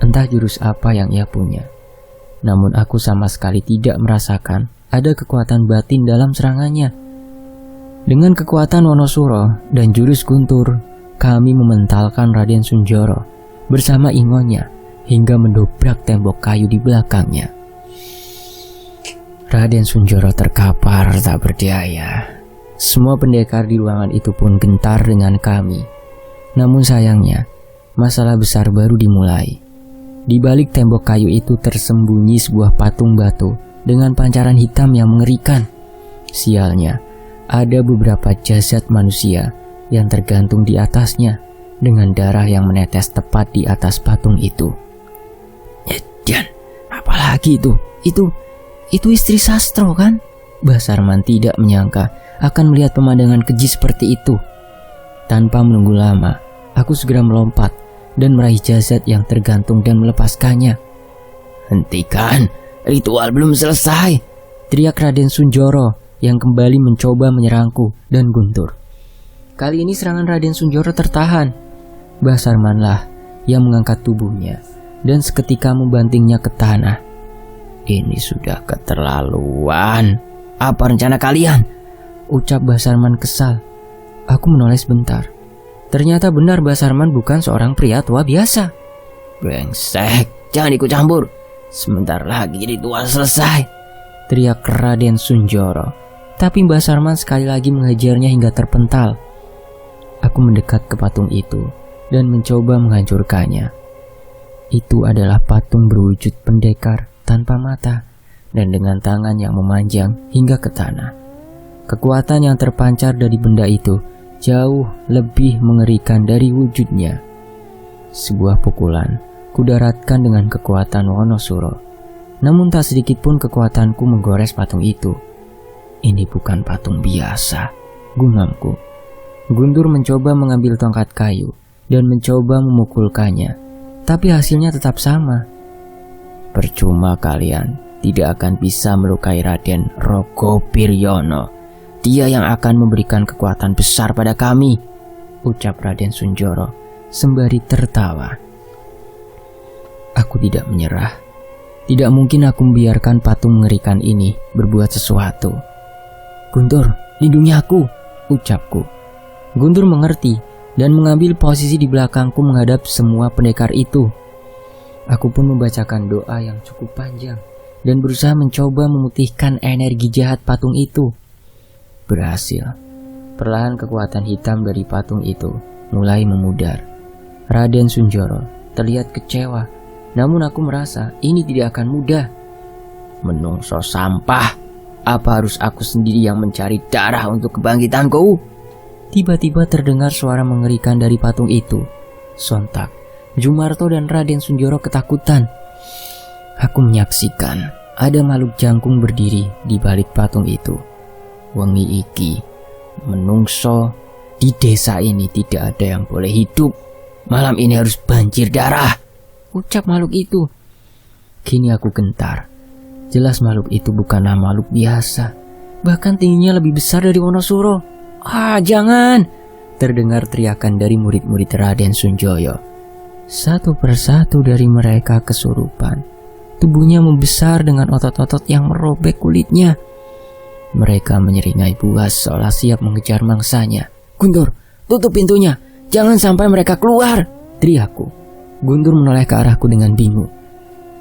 Entah jurus apa yang ia punya, namun aku sama sekali tidak merasakan ada kekuatan batin dalam serangannya. Dengan kekuatan Wonosuro dan jurus Guntur, kami mementalkan Raden Sunjoro bersama Ingonnya hingga mendobrak tembok kayu di belakangnya. Raden Sunjoro terkapar tak berdaya. Semua pendekar di ruangan itu pun gentar dengan kami. Namun sayangnya, masalah besar baru dimulai. Di balik tembok kayu itu tersembunyi sebuah patung batu dengan pancaran hitam yang mengerikan. Sialnya, ada beberapa jasad manusia yang tergantung di atasnya dengan darah yang menetes tepat di atas patung itu. Dian, apalagi itu? Itu istri Sastro kan? Basarman tidak menyangka akan melihat pemandangan keji seperti itu. Tanpa menunggu lama, aku segera melompat dan meraih jasad yang tergantung dan melepaskannya. Hentikan, ritual belum selesai, teriak Raden Sunjoro yang kembali mencoba menyerangku dan Guntur. Kali ini serangan Raden Sunjoro tertahan. Mbah Sarmanlah yang mengangkat tubuhnya dan seketika membantingnya ke tanah. Ini sudah keterlaluan. Apa rencana kalian? Ucap Mbah Sarman kesal. Aku menoleh sebentar. Ternyata benar Mbah Sarman bukan seorang pria tua biasa. Brengsek, jangan ikut campur. Sebentar lagi ritual selesai, teriak Raden Sunjoro. Tapi Mbah Sarman sekali lagi menghajarnya hingga terpental. Aku mendekat ke patung itu dan mencoba menghancurkannya. Itu adalah patung berwujud pendekar tanpa mata dan dengan tangan yang memanjang hingga ke tanah. Kekuatan yang terpancar dari benda itu jauh lebih mengerikan dari wujudnya. Sebuah pukulan kudaratkan dengan kekuatan Wonosuro. Namun tak sedikit pun kekuatanku menggores patung itu. Ini bukan patung biasa, gumamku. Guntur mencoba mengambil tongkat kayu dan mencoba memukulkannya, tapi hasilnya tetap sama. Percuma kalian tidak akan bisa melukai Raden Rogopiryono. Dia yang akan memberikan kekuatan besar pada kami, ucap Raden Sunjoro sembari tertawa. Aku tidak menyerah. Tidak mungkin aku membiarkan patung mengerikan ini berbuat sesuatu. Guntur, lindungi aku, ucapku. Guntur mengerti dan mengambil posisi di belakangku menghadap semua pendekar itu. Aku pun membacakan doa yang cukup panjang dan berusaha mencoba memutihkan energi jahat patung itu. Berhasil. Perlahan kekuatan hitam dari patung itu mulai memudar. Raden Sunjoro terlihat kecewa, namun aku merasa ini tidak akan mudah. Menungso sampah. Apa harus aku sendiri yang mencari darah untuk kebangkitanku? Tiba-tiba terdengar suara mengerikan dari patung itu. Sontak, Jumarto dan Raden Sunjoro ketakutan. Aku menyaksikan ada makhluk jangkung berdiri di balik patung itu. Wengi iki, menungso di desa ini tidak ada yang boleh hidup. Malam ini harus banjir darah, ucap makhluk itu. Kini aku gentar. Jelas makhluk itu bukanlah makhluk biasa. Bahkan tingginya lebih besar dari Wonosuro. Ah, jangan! Terdengar teriakan dari murid-murid Raden Sunjoyo. Satu persatu dari mereka kesurupan. Tubuhnya membesar dengan otot-otot yang merobek kulitnya. Mereka menyeringai buas seolah siap mengejar mangsanya. Guntur, tutup pintunya. Jangan sampai mereka keluar, teriakku. Guntur menoleh ke arahku dengan bingung.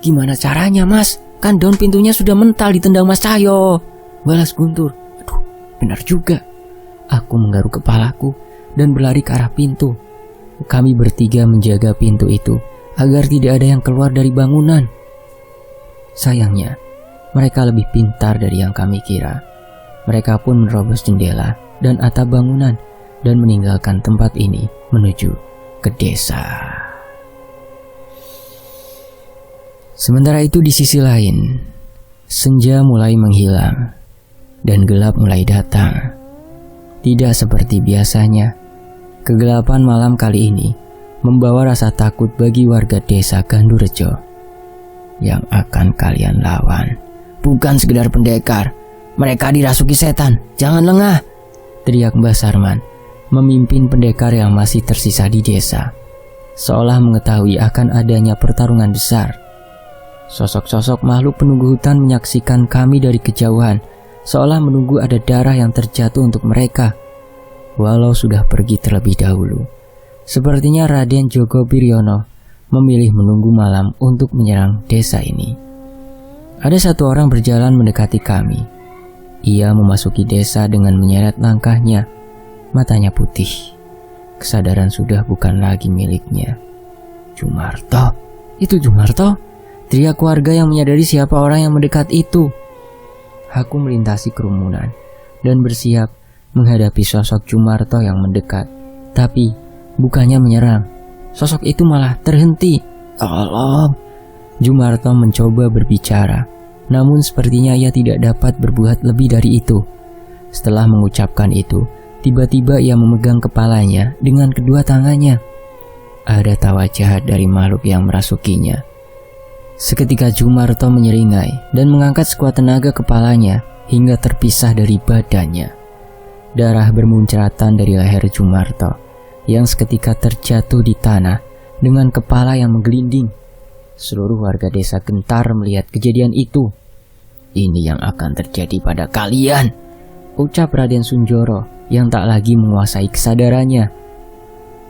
Gimana caranya, Mas? Kan daun pintunya sudah mental ditendang Mas Cahyo, balas Guntur. Aduh, benar juga. Aku menggaruk kepalaku dan berlari ke arah pintu. Kami bertiga menjaga pintu itu agar tidak ada yang keluar dari bangunan. Sayangnya, mereka lebih pintar dari yang kami kira. Mereka pun menerobos jendela dan atap bangunan dan meninggalkan tempat ini menuju ke desa. Sementara itu di sisi lain, senja mulai menghilang dan gelap mulai datang. Tidak seperti biasanya, kegelapan malam kali ini membawa rasa takut bagi warga desa Gandurejo. Yang akan kalian lawan bukan sekedar pendekar, mereka dirasuki setan. Jangan lengah, teriak Mbah Sarman, memimpin pendekar yang masih tersisa di desa, seolah mengetahui akan adanya pertarungan besar. Sosok-sosok makhluk penunggu hutan menyaksikan kami dari kejauhan, seolah menunggu ada darah yang terjatuh untuk mereka. Walau sudah pergi terlebih dahulu, sepertinya Raden Jogobiryono memilih menunggu malam untuk menyerang desa ini. Ada satu orang berjalan mendekati kami. Ia memasuki desa dengan menyeret langkahnya. Matanya putih. Kesadaran sudah bukan lagi miliknya. Jumarto, itu Jumarto? Teriak warga yang menyadari siapa orang yang mendekat itu. Aku melintasi kerumunan dan bersiap menghadapi sosok Jumarto yang mendekat. Tapi bukannya menyerang, sosok itu malah terhenti. Tolong! Jumarto mencoba berbicara, namun sepertinya ia tidak dapat berbuat lebih dari itu. Setelah mengucapkan itu, tiba-tiba ia memegang kepalanya dengan kedua tangannya. Ada tawa jahat dari makhluk yang merasukinya. Seketika Jumarto menyeringai dan mengangkat sekuat tenaga kepalanya hingga terpisah dari badannya. Darah bermuncratan dari leher Jumarto yang seketika terjatuh di tanah dengan kepala yang menggelinding. Seluruh warga desa gentar melihat kejadian itu. "Ini yang akan terjadi pada kalian," ucap Raden Sunjoro yang tak lagi menguasai kesadarannya.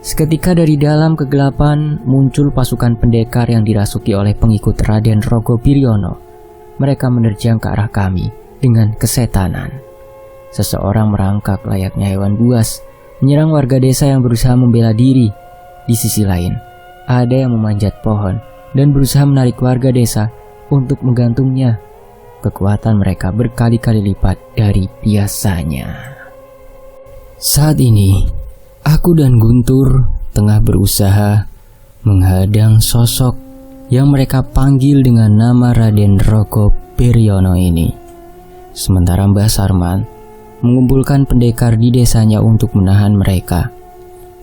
Seketika dari dalam kegelapan muncul pasukan pendekar yang dirasuki oleh pengikut Raden Rogopiryono. Mereka menerjang ke arah kami dengan kesetanan. Seseorang merangkak layaknya hewan buas, menyerang warga desa yang berusaha membela diri. Di sisi lain, ada yang memanjat pohon dan berusaha menarik warga desa untuk menggantungnya. Kekuatan mereka berkali-kali lipat dari biasanya. Saat ini, aku dan Guntur tengah berusaha menghadang sosok yang mereka panggil dengan nama Raden Rogopiryono ini. Sementara Mbah Sarman mengumpulkan pendekar di desanya untuk menahan mereka.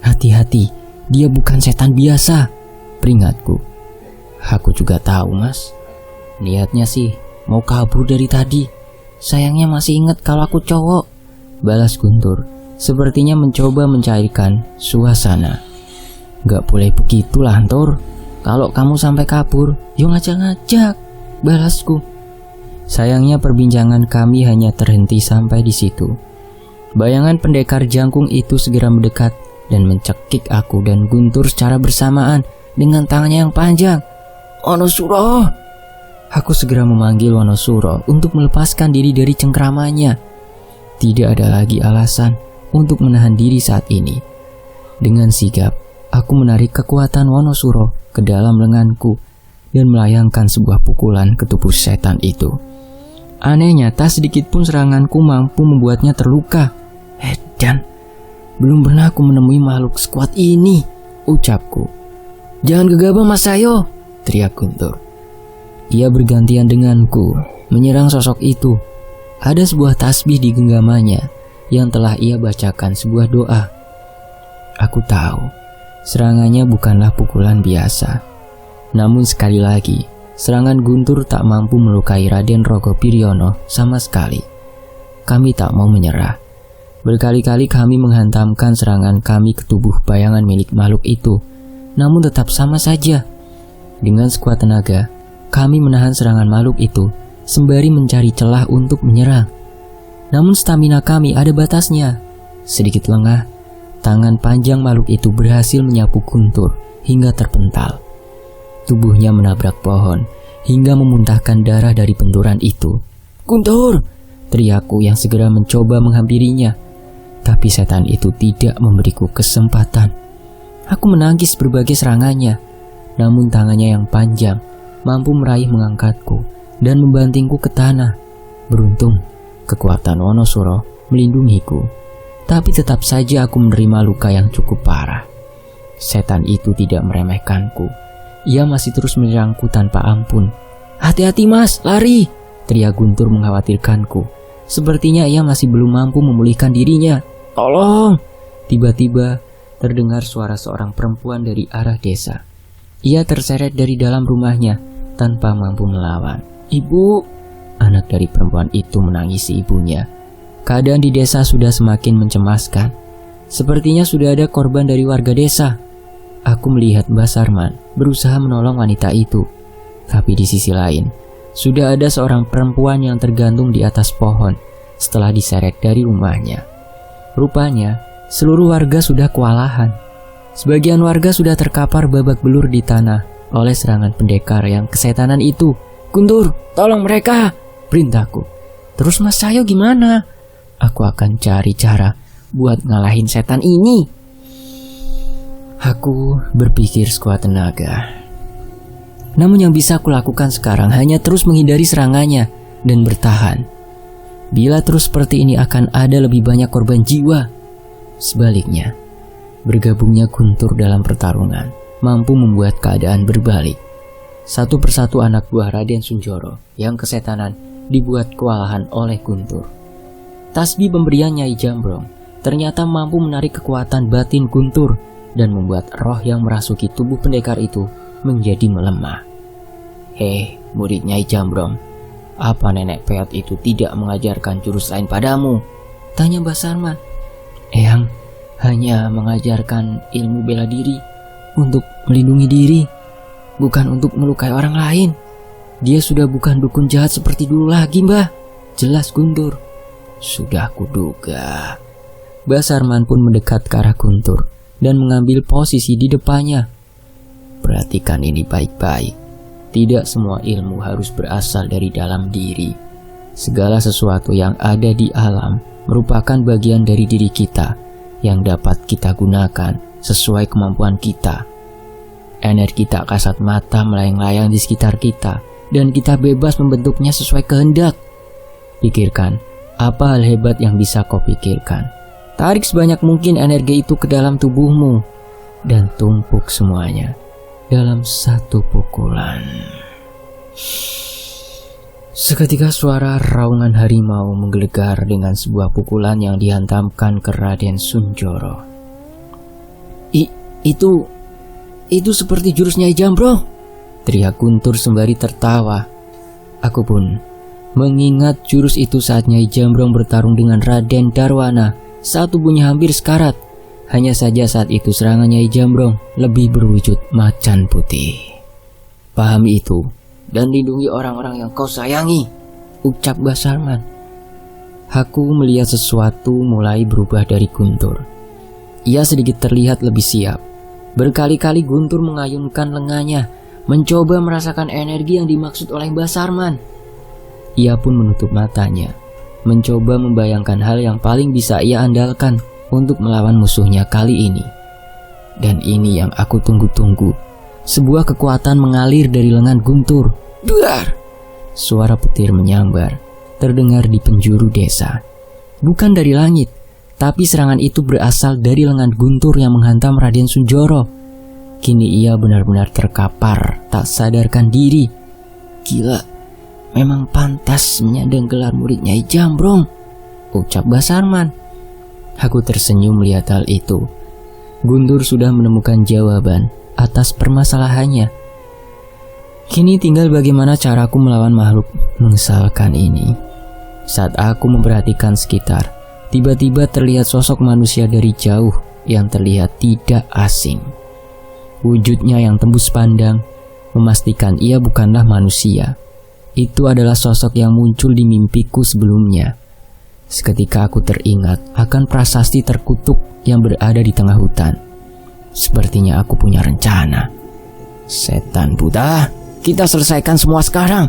"Hati-hati, dia bukan setan biasa," peringatku. "Aku juga tahu, Mas. Niatnya sih mau kabur dari tadi. Sayangnya masih ingat kalau aku cowok," balas Guntur, sepertinya mencoba mencairkan suasana. "Gak boleh begitulah, Antor. Kalau kamu sampai kabur, yo ngajak-ngajak," balasku. Sayangnya perbincangan kami hanya terhenti sampai di situ. Bayangan pendekar jangkung itu segera mendekat dan mencekik aku dan Guntur secara bersamaan dengan tangannya yang panjang. "Wonosuro!" Aku segera memanggil Wonosuro untuk melepaskan diri dari cengkramannya. Tidak ada lagi alasan untuk menahan diri saat ini. Dengan sigap, aku menarik kekuatan Wonosuro ke dalam lenganku dan melayangkan sebuah pukulan ke tubuh setan itu. Anehnya, tak sedikit pun seranganku mampu membuatnya terluka. "Edan, belum pernah aku menemui makhluk sekuat ini," ucapku. "Jangan gegabah, Mas Sayo," teriak Guntur. Ia bergantian denganku menyerang sosok itu. Ada sebuah tasbih di genggamannya yang telah ia bacakan sebuah doa. Aku tahu serangannya bukanlah pukulan biasa. Namun sekali lagi, serangan Guntur tak mampu melukai Raden Rogopiryono sama sekali. Kami tak mau menyerah. Berkali-kali kami menghantamkan serangan kami ke tubuh bayangan milik makhluk itu, namun tetap sama saja. Dengan sekuat tenaga, kami menahan serangan makhluk itu sembari mencari celah untuk menyerang. Namun stamina kami ada batasnya. Sedikit lengah, tangan panjang makhluk itu berhasil menyapu Guntur hingga terpental. Tubuhnya menabrak pohon hingga memuntahkan darah dari benturan itu. "Guntur!" teriakku yang segera mencoba menghampirinya. Tapi setan itu tidak memberiku kesempatan. Aku menangkis berbagai serangannya, namun tangannya yang panjang mampu meraih mengangkatku dan membantingku ke tanah. Beruntung, kekuatan Wonosuro melindungiku. Tapi tetap saja aku menerima luka yang cukup parah. Setan itu tidak meremehkanku. Ia masih terus menyerangku tanpa ampun. "Hati-hati, Mas, lari!" teriak Guntur mengkhawatirkanku. Sepertinya ia masih belum mampu memulihkan dirinya. "Tolong!" Tiba-tiba terdengar suara seorang perempuan dari arah desa. Ia terseret dari dalam rumahnya tanpa mampu melawan. "Ibu!" Anak dari perempuan itu menangisi ibunya. Keadaan di desa sudah semakin mencemaskan. Sepertinya sudah ada korban dari warga desa. Aku melihat Mbah Sarman berusaha menolong wanita itu. Tapi di sisi lain, sudah ada seorang perempuan yang tergantung di atas pohon setelah diseret dari rumahnya. Rupanya, seluruh warga sudah kewalahan. Sebagian warga sudah terkapar babak belur di tanah oleh serangan pendekar yang kesetanan itu. "Guntur, tolong mereka!" perintahku. "Terus Mas Sayo gimana?" "Aku akan cari cara buat ngalahin setan ini." Aku berpikir sekuat tenaga. Namun yang bisa aku lakukan sekarang hanya terus menghindari serangannya dan bertahan. Bila terus seperti ini akan ada lebih banyak korban jiwa. Sebaliknya, bergabungnya Guntur dalam pertarungan mampu membuat keadaan berbalik. Satu persatu anak buah Raden Sunjoro yang kesetanan dibuat kewalahan oleh Guntur. Tasbih pemberian Nyai Jambrong ternyata mampu menarik kekuatan batin Guntur dan membuat roh yang merasuki tubuh pendekar itu menjadi melemah. Murid Nyai Jambrong, apa nenek peot itu tidak mengajarkan jurus lain padamu? Tanya Mbah Sarman. Eyang hanya mengajarkan ilmu bela diri untuk melindungi diri, bukan untuk melukai orang lain. Dia sudah bukan dukun jahat seperti dulu lagi, Mbah. Jelas Guntur. Sudah kuduga. Mbah Sarman pun mendekat ke arah Guntur dan mengambil posisi di depannya. Perhatikan ini baik-baik. Tidak semua ilmu harus berasal dari dalam diri. Segala sesuatu yang ada di alam merupakan bagian dari diri kita yang dapat kita gunakan sesuai kemampuan kita. Energi tak kasat mata melayang-layang di sekitar kita dan kita bebas membentuknya sesuai kehendak. Pikirkan, apa hal hebat yang bisa kau pikirkan? Tarik sebanyak mungkin energi itu ke dalam tubuhmu dan tumpuk semuanya dalam satu pukulan. Seketika suara raungan harimau menggelegar dengan sebuah pukulan yang dihantamkan ke Raden Sunjoro. Itu seperti jurus Nyai Jambrong, teriak Guntur sembari tertawa. Aku pun mengingat jurus itu saat Nyai Jambrong bertarung dengan Raden Darwana saat tubuhnya hampir sekarat. Hanya saja saat itu serangan Nyai Jambrong lebih berwujud macan putih. Pahami itu dan lindungi orang-orang yang kau sayangi, ucap Mbah Sarman. Aku melihat sesuatu mulai berubah dari Guntur. Ia sedikit terlihat lebih siap. Berkali-kali Guntur mengayunkan lengannya, mencoba merasakan energi yang dimaksud oleh Mbah Sarman. Ia pun menutup matanya, mencoba membayangkan hal yang paling bisa ia andalkan untuk melawan musuhnya kali ini. Dan ini yang aku tunggu-tunggu. Sebuah kekuatan mengalir dari lengan Guntur. Duar! Suara petir menyambar, terdengar di penjuru desa. Bukan dari langit, tapi serangan itu berasal dari lengan Guntur yang menghantam Raden Sunjoro. Kini ia benar-benar terkapar, tak sadarkan diri. Gila, memang pantas menyandang gelar murid Nyai Jambrong, ucap Mbah Sarman. Aku tersenyum melihat hal itu. Guntur sudah menemukan jawaban atas permasalahannya. Kini tinggal bagaimana caraku melawan makhluk mengesalkan ini. Saat aku memperhatikan sekitar, tiba-tiba terlihat sosok manusia dari jauh yang terlihat tidak asing. Wujudnya yang tembus pandang memastikan ia bukanlah manusia. Itu adalah sosok yang muncul di mimpiku sebelumnya. Seketika aku teringat akan prasasti terkutuk yang berada di tengah hutan. Sepertinya aku punya rencana. Setan buta, kita selesaikan semua sekarang.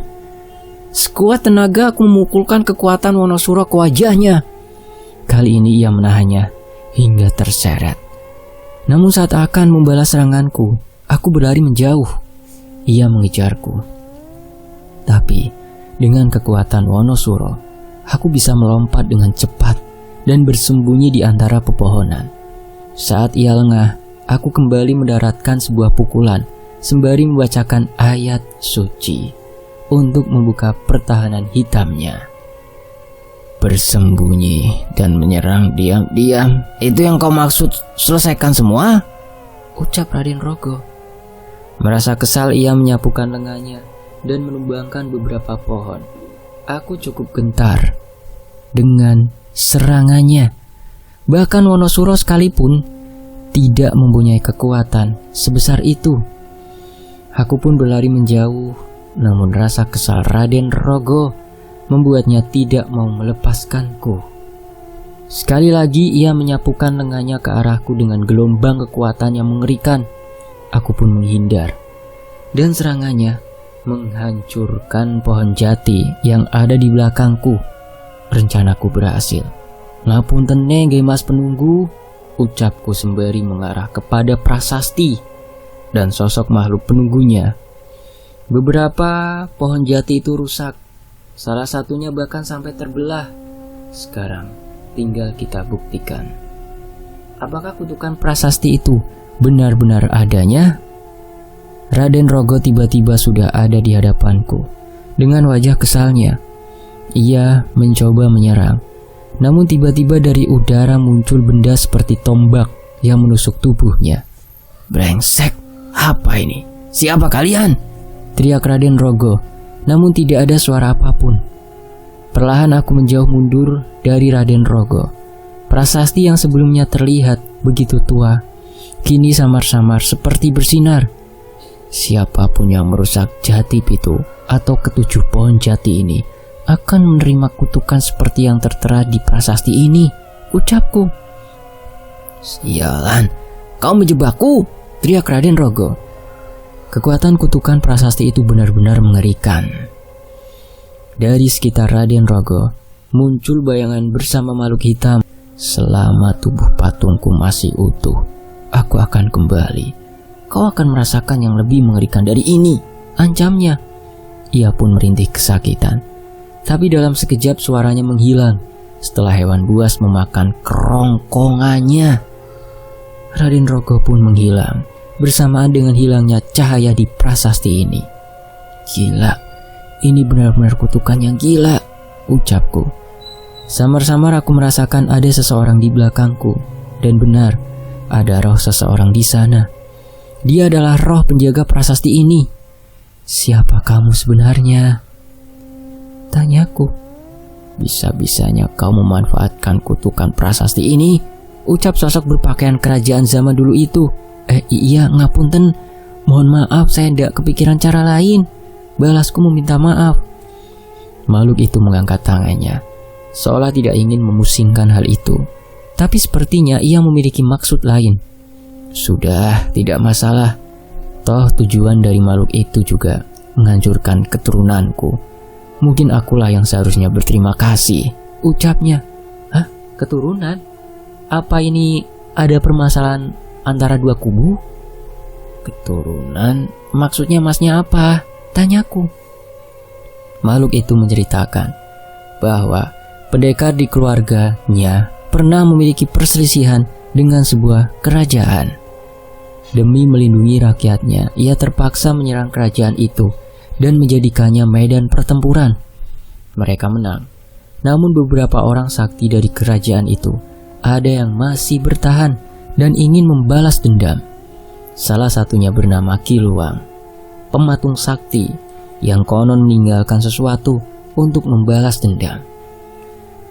Sekuat tenaga aku memukulkan kekuatan Wonosuro ke wajahnya. Kali ini ia menahannya hingga terseret. Namun saat akan membalas seranganku, aku berlari menjauh. Ia mengejarku. Tapi dengan kekuatan Wonosuro, aku bisa melompat dengan cepat dan bersembunyi di antara pepohonan. Saat ia lengah, aku kembali mendaratkan sebuah pukulan sembari membacakan ayat suci untuk membuka pertahanan hitamnya. Bersembunyi dan menyerang diam-diam, itu yang kau maksud selesaikan semua? Ucap Raden Rogo. Merasa kesal ia menyapukan lengannya dan menumbangkan beberapa pohon. Aku cukup gentar dengan serangannya. Bahkan Wonosuro sekalipun tidak mempunyai kekuatan sebesar itu. Aku pun berlari menjauh, namun rasa kesal Raden Rogo membuatnya tidak mau melepaskanku. Sekali lagi ia menyapukan lengannya ke arahku dengan gelombang kekuatan yang mengerikan. Aku pun menghindar, dan serangannya menghancurkan pohon jati yang ada di belakangku. Rencanaku berhasil. Ngapunten nggih Mas Penunggu, ucapku sembari mengarah kepada prasasti dan sosok makhluk penunggunya. Beberapa pohon jati itu rusak, salah satunya bahkan sampai terbelah. Sekarang tinggal kita buktikan. Apakah kutukan prasasti itu benar-benar adanya? Raden Rogo tiba-tiba sudah ada di hadapanku. Dengan wajah kesalnya, ia mencoba menyerang. Namun tiba-tiba dari udara muncul benda seperti tombak yang menusuk tubuhnya. Brengsek, apa ini? Siapa kalian? teriak Raden Rogo, namun tidak ada suara apapun. Perlahan aku menjauh mundur dari Raden Rogo. Prasasti yang sebelumnya terlihat begitu tua, kini samar-samar seperti bersinar. Siapapun yang merusak jati pitu atau ketujuh pohon jati ini akan menerima kutukan seperti yang tertera di prasasti ini, ucapku. Sialan, kau menjebakku, teriak Raden Rogo. Kekuatan kutukan prasasti itu benar-benar mengerikan. Dari sekitar Raden Rogo muncul bayangan bersama makhluk hitam. Selama tubuh patungku masih utuh, aku akan kembali. Kau akan merasakan yang lebih mengerikan dari ini, ancamnya. Ia pun merintih kesakitan. Tapi dalam sekejap suaranya menghilang setelah hewan buas memakan kerongkongannya. Raden Rogo pun menghilang bersamaan dengan hilangnya cahaya di prasasti ini. Gila, ini benar-benar kutukan yang gila, ucapku. Samar-samar aku merasakan ada seseorang di belakangku. Dan benar, ada roh seseorang di sana. Dia adalah roh penjaga prasasti ini. Siapa kamu sebenarnya? Tanyaku. Bisa-bisanya kau memanfaatkan kutukan prasasti ini, ucap sosok berpakaian kerajaan zaman dulu itu. Iya, ngapunten. Mohon maaf, saya tidak kepikiran cara lain. Balasku meminta maaf. Makhluk itu mengangkat tangannya, seolah tidak ingin memusingkan hal itu. Tapi sepertinya ia memiliki maksud lain. Sudah, tidak masalah. Toh tujuan dari makhluk itu juga menghancurkan keturunanku. Mungkin akulah yang seharusnya berterima kasih, ucapnya. Hah? Keturunan? Apa ini ada permasalahan antara dua kubu? Keturunan? Maksudnya masnya apa? Tanyaku. Makhluk itu menceritakan bahwa pendekar di keluarganya pernah memiliki perselisihan dengan sebuah kerajaan. Demi melindungi rakyatnya, ia terpaksa menyerang kerajaan itu dan menjadikannya medan pertempuran. Mereka menang. Namun beberapa orang sakti dari kerajaan itu ada yang masih bertahan dan ingin membalas dendam. Salah satunya bernama Ki Luwang, pematung sakti yang konon meninggalkan sesuatu untuk membalas dendam.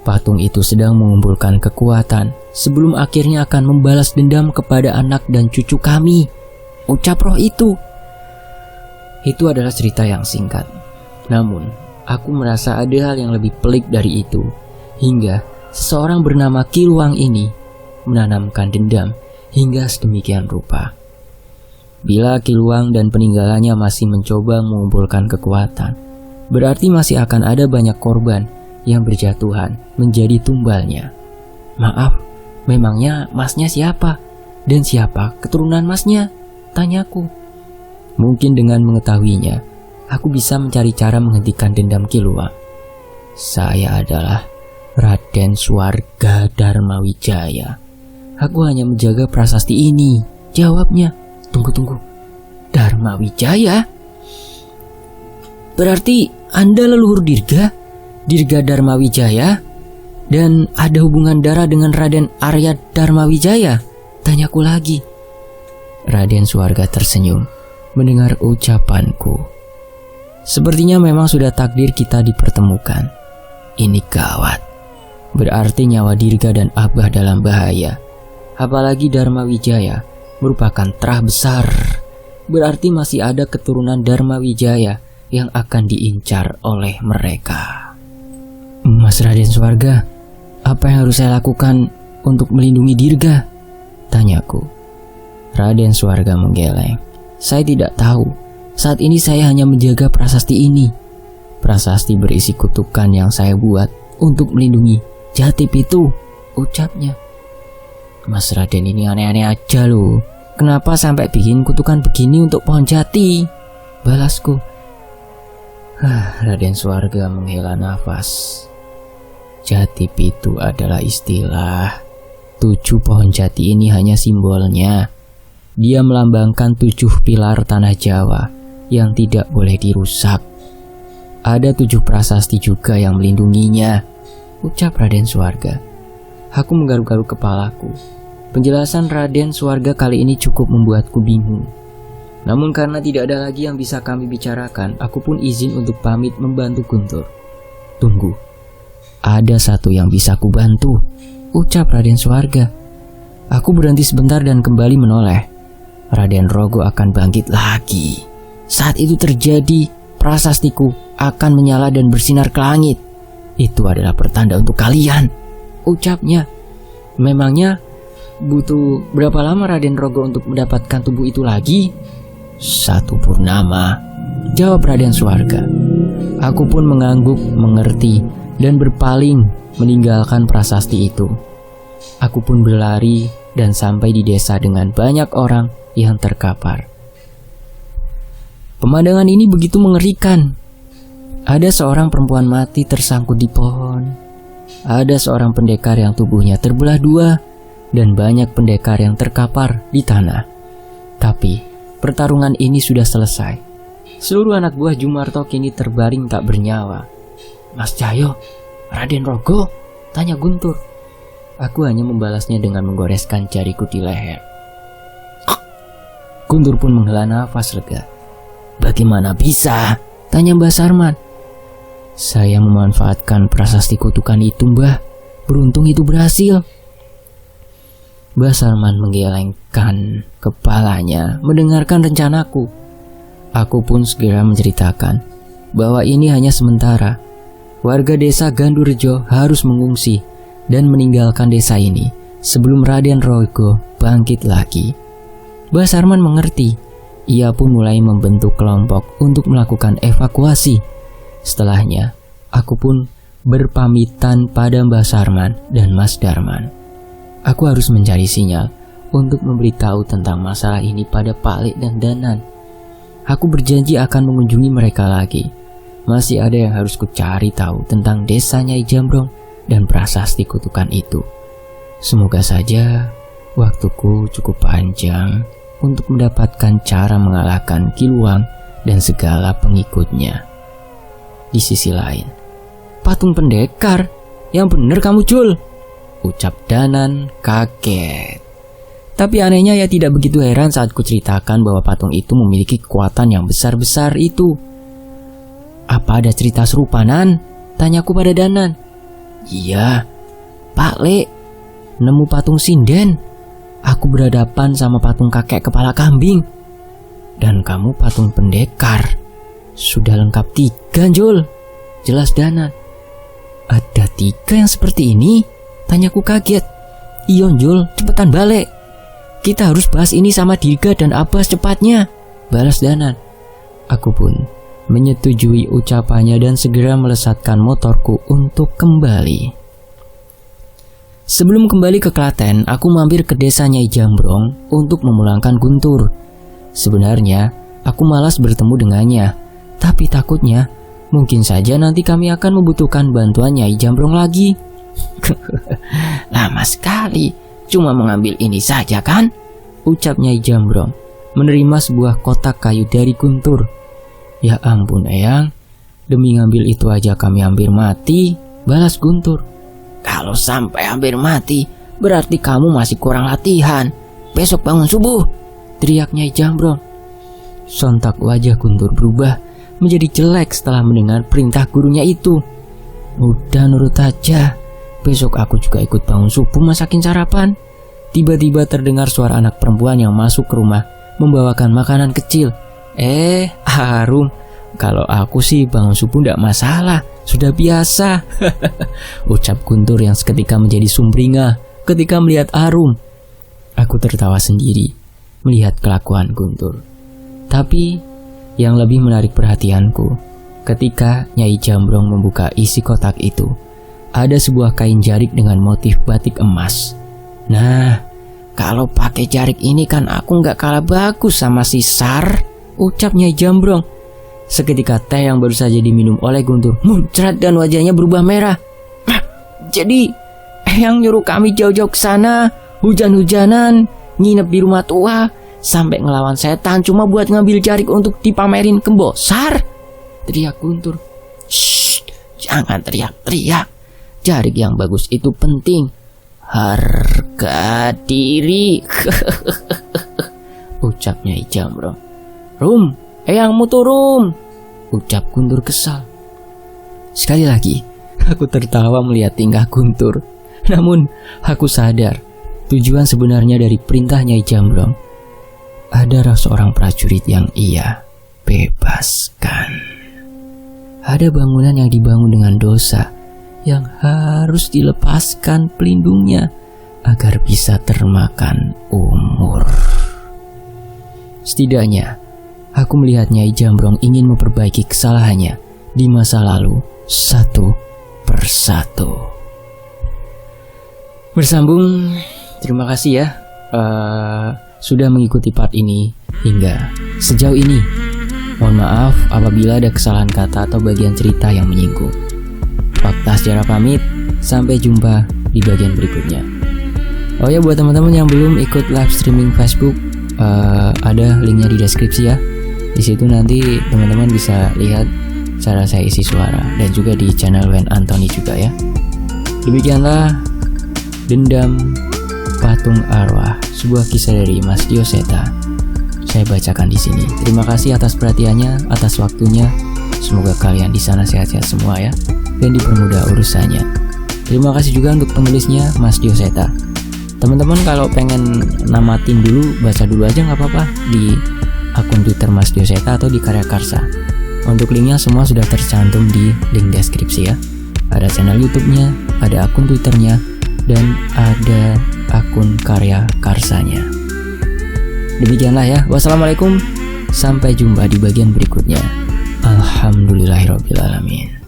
Patung itu sedang mengumpulkan kekuatan sebelum akhirnya akan membalas dendam kepada anak dan cucu kami, ucap roh itu. Itu adalah cerita yang singkat. Namun, aku merasa ada hal yang lebih pelik dari itu. Hingga seseorang bernama Ki Luwang ini menanamkan dendam hingga sedemikian rupa. Bila Ki Luwang dan peninggalannya masih mencoba mengumpulkan kekuatan, berarti masih akan ada banyak korban yang berjatuhan menjadi tumbalnya. Maaf, memangnya masnya siapa? Dan siapa keturunan masnya? Tanyaku. Mungkin dengan mengetahuinya, aku bisa mencari cara menghentikan dendam Ki Luwang. Saya adalah Raden Swarga Darmawijaya. Aku hanya menjaga prasasti ini, jawabnya. Tunggu. Darmawijaya? Berarti Anda leluhur Dirga Darmawijaya? Dan ada hubungan darah dengan Raden Arya Darmawijaya? Tanyaku lagi. Raden Swarga tersenyum mendengar ucapanku. Sepertinya memang sudah takdir kita dipertemukan. Ini gawat. Berarti nyawa Dirga dan Abah dalam bahaya. Apalagi Darmawijaya merupakan terah besar. Berarti masih ada keturunan Darmawijaya yang akan diincar oleh mereka. Mas Raden Swarga, apa yang harus saya lakukan untuk melindungi Dirga? Tanyaku. Raden Swarga menggeleng. Saya tidak tahu. Saat ini saya hanya menjaga prasasti ini. Prasasti berisi kutukan yang saya buat untuk melindungi jati pitu, ucapnya. Mas Raden ini aneh-aneh aja loh. Kenapa sampai bikin kutukan begini untuk pohon jati? Balasku. Raden Swarga menghela nafas. Jati pitu adalah istilah. 7 pohon jati ini hanya simbolnya. Dia melambangkan 7 pilar tanah Jawa yang tidak boleh dirusak. Ada 7 prasasti juga yang melindunginya, ucap Raden Swarga. Aku menggaruk-garuk kepalaku. Penjelasan Raden Swarga kali ini cukup membuatku bingung. Namun karena tidak ada lagi yang bisa kami bicarakan, aku pun izin untuk pamit membantu Guntur. Tunggu, ada satu yang bisa ku bantu, ucap Raden Suharga. Aku berhenti sebentar dan kembali menoleh. Raden Rogo akan bangkit lagi. Saat itu terjadi, prasastiku akan menyala dan bersinar ke langit. Itu adalah pertanda untuk kalian, ucapnya. Memangnya butuh berapa lama Raden Rogo untuk mendapatkan tubuh itu lagi? 1 purnama, jawab Raden Suharga. Aku pun mengangguk mengerti dan berpaling meninggalkan prasasti itu. Aku pun berlari dan sampai di desa dengan banyak orang yang terkapar. Pemandangan ini begitu mengerikan. Ada seorang perempuan mati tersangkut di pohon. Ada seorang pendekar yang tubuhnya terbelah 2 dan banyak pendekar yang terkapar di tanah. Tapi pertarungan ini sudah selesai. Seluruh anak buah Jumarto kini terbaring tak bernyawa. Mas Cahyo, Raden Rogo? Tanya Guntur. Aku hanya membalasnya dengan menggoreskan jariku di leher. Guntur pun menghela nafas lega. Bagaimana bisa? Tanya Mbah Sarman. Saya memanfaatkan prasasti kutukan itu, Mbah. Beruntung itu berhasil. Mbah Sarman menggelengkan kepalanya mendengarkan rencanaku. Aku pun segera menceritakan bahwa ini hanya sementara. Warga desa Gandurjo harus mengungsi dan meninggalkan desa ini sebelum Raden Rogo bangkit lagi. Mbah Sarman mengerti. Ia pun mulai membentuk kelompok untuk melakukan evakuasi. Setelahnya, aku pun berpamitan pada Mbah Sarman dan Mas Darman. Aku harus mencari sinyal untuk memberitahu tentang masalah ini pada Pak Lek dan Danan. Aku berjanji akan mengunjungi mereka lagi. Masih ada yang harus ku cari tahu tentang desa Nyai Jambrong dan prasasti kutukan itu. Semoga saja waktuku cukup panjang untuk mendapatkan cara mengalahkan Kiluang dan segala pengikutnya. Di sisi lain, patung pendekar, yang bener kamu Jul, ucap Danan kaget. Tapi anehnya ia tidak begitu heran saat kuceritakan bahwa patung itu memiliki kekuatan yang besar-besar itu. Apa ada cerita serupa, Nan? Tanyaku pada Danan. Iya, Pak Lek, nemu patung sinden. Aku berhadapan sama patung kakek kepala kambing. Dan kamu patung pendekar. Sudah lengkap 3, Jul, jelas Danan. Ada 3 yang seperti ini? Tanyaku kaget. Iyon Jul, cepetan balik. Kita harus bahas ini sama Dirga dan Abbas cepatnya, balas Danan. Aku pun menyetujui ucapannya dan segera melesatkan motorku untuk kembali. Sebelum kembali ke Klaten, aku mampir ke desa Nyai Jambrong untuk memulangkan Guntur. Sebenarnya, aku malas bertemu dengannya, tapi takutnya mungkin saja nanti kami akan membutuhkan bantuan Nyai Jambrong lagi. Lama sekali, cuma mengambil ini saja kan? Ucap Nyai Jambrong, menerima sebuah kotak kayu dari Guntur. Ya ampun Eyang, demi ngambil itu aja kami hampir mati, balas Guntur. Kalau sampai hampir mati, berarti kamu masih kurang latihan. Besok bangun subuh, teriak Nyai Jambrong. Sontak wajah Guntur berubah menjadi jelek setelah mendengar perintah gurunya itu. Udah nurut aja, besok aku juga ikut bangun subuh masakin sarapan. Tiba-tiba terdengar suara anak perempuan yang masuk ke rumah membawakan makanan kecil. Arum, kalau aku sih bangun subuh ndak masalah, sudah biasa. Ucap Guntur yang seketika menjadi sumringah ketika melihat Arum. Aku tertawa sendiri melihat kelakuan Guntur. Tapi yang lebih menarik perhatianku ketika Nyai Jambrong membuka isi kotak itu, ada sebuah kain jarik dengan motif batik emas. Nah, kalau pakai jarik ini kan aku nggak kalah bagus sama si Sar, ucap Nyai Jambrong. Seketika teh yang baru saja diminum oleh Guntur muncrat dan wajahnya berubah merah. Jadi, yang nyuruh kami jauh-jauh ke sana, hujan-hujanan, nginep di rumah tua, sampai ngelawan setan cuma buat ngambil jarik untuk dipamerin ke Mbok Sar, teriak Guntur. Shh, jangan teriak-teriak. Jarik yang bagus itu penting. Harga diri, ucap Nyai Jambrong. "Rum, eyangmu turun," ucap Guntur kesal. Sekali lagi, aku tertawa melihat tingkah Guntur. Namun, aku sadar tujuan sebenarnya dari perintah Nyai Jambrong adalah seorang prajurit yang ia bebaskan. Ada bangunan yang dibangun dengan dosa yang harus dilepaskan pelindungnya agar bisa termakan umur. Setidaknya, aku melihat Nyai Jambrong ingin memperbaiki kesalahannya di masa lalu satu persatu. Bersambung, terima kasih ya sudah mengikuti part ini hingga sejauh ini. Mohon maaf apabila ada kesalahan kata atau bagian cerita yang menyinggung. Fakta sejarah pamit, sampai jumpa di bagian berikutnya. Oh ya, buat teman-teman yang belum ikut live streaming Facebook, ada linknya di deskripsi ya. Di situ nanti teman-teman bisa lihat cara saya isi suara, dan juga di channel Wen Anthony juga ya. Demikianlah Dendam Patung Arwah, sebuah kisah dari Mas Dio Seta. Saya bacakan di sini. Terima kasih atas perhatiannya, atas waktunya. Semoga kalian di sana sehat-sehat semua ya, dan dipermudah urusannya. Terima kasih juga untuk penulisnya, Mas Dio Seta. Teman-teman kalau pengen namatin dulu, baca dulu aja nggak apa-apa di akun Twitter Mas Dio Seta atau di Karya Karsa. Untuk linknya semua sudah tercantum di link deskripsi ya. Ada channel YouTube-nya, ada akun Twitter-nya, dan ada akun Karya Karsanya. Demikianlah ya. Wassalamualaikum. Sampai jumpa di bagian berikutnya. Alhamdulillahirrabbilalamin.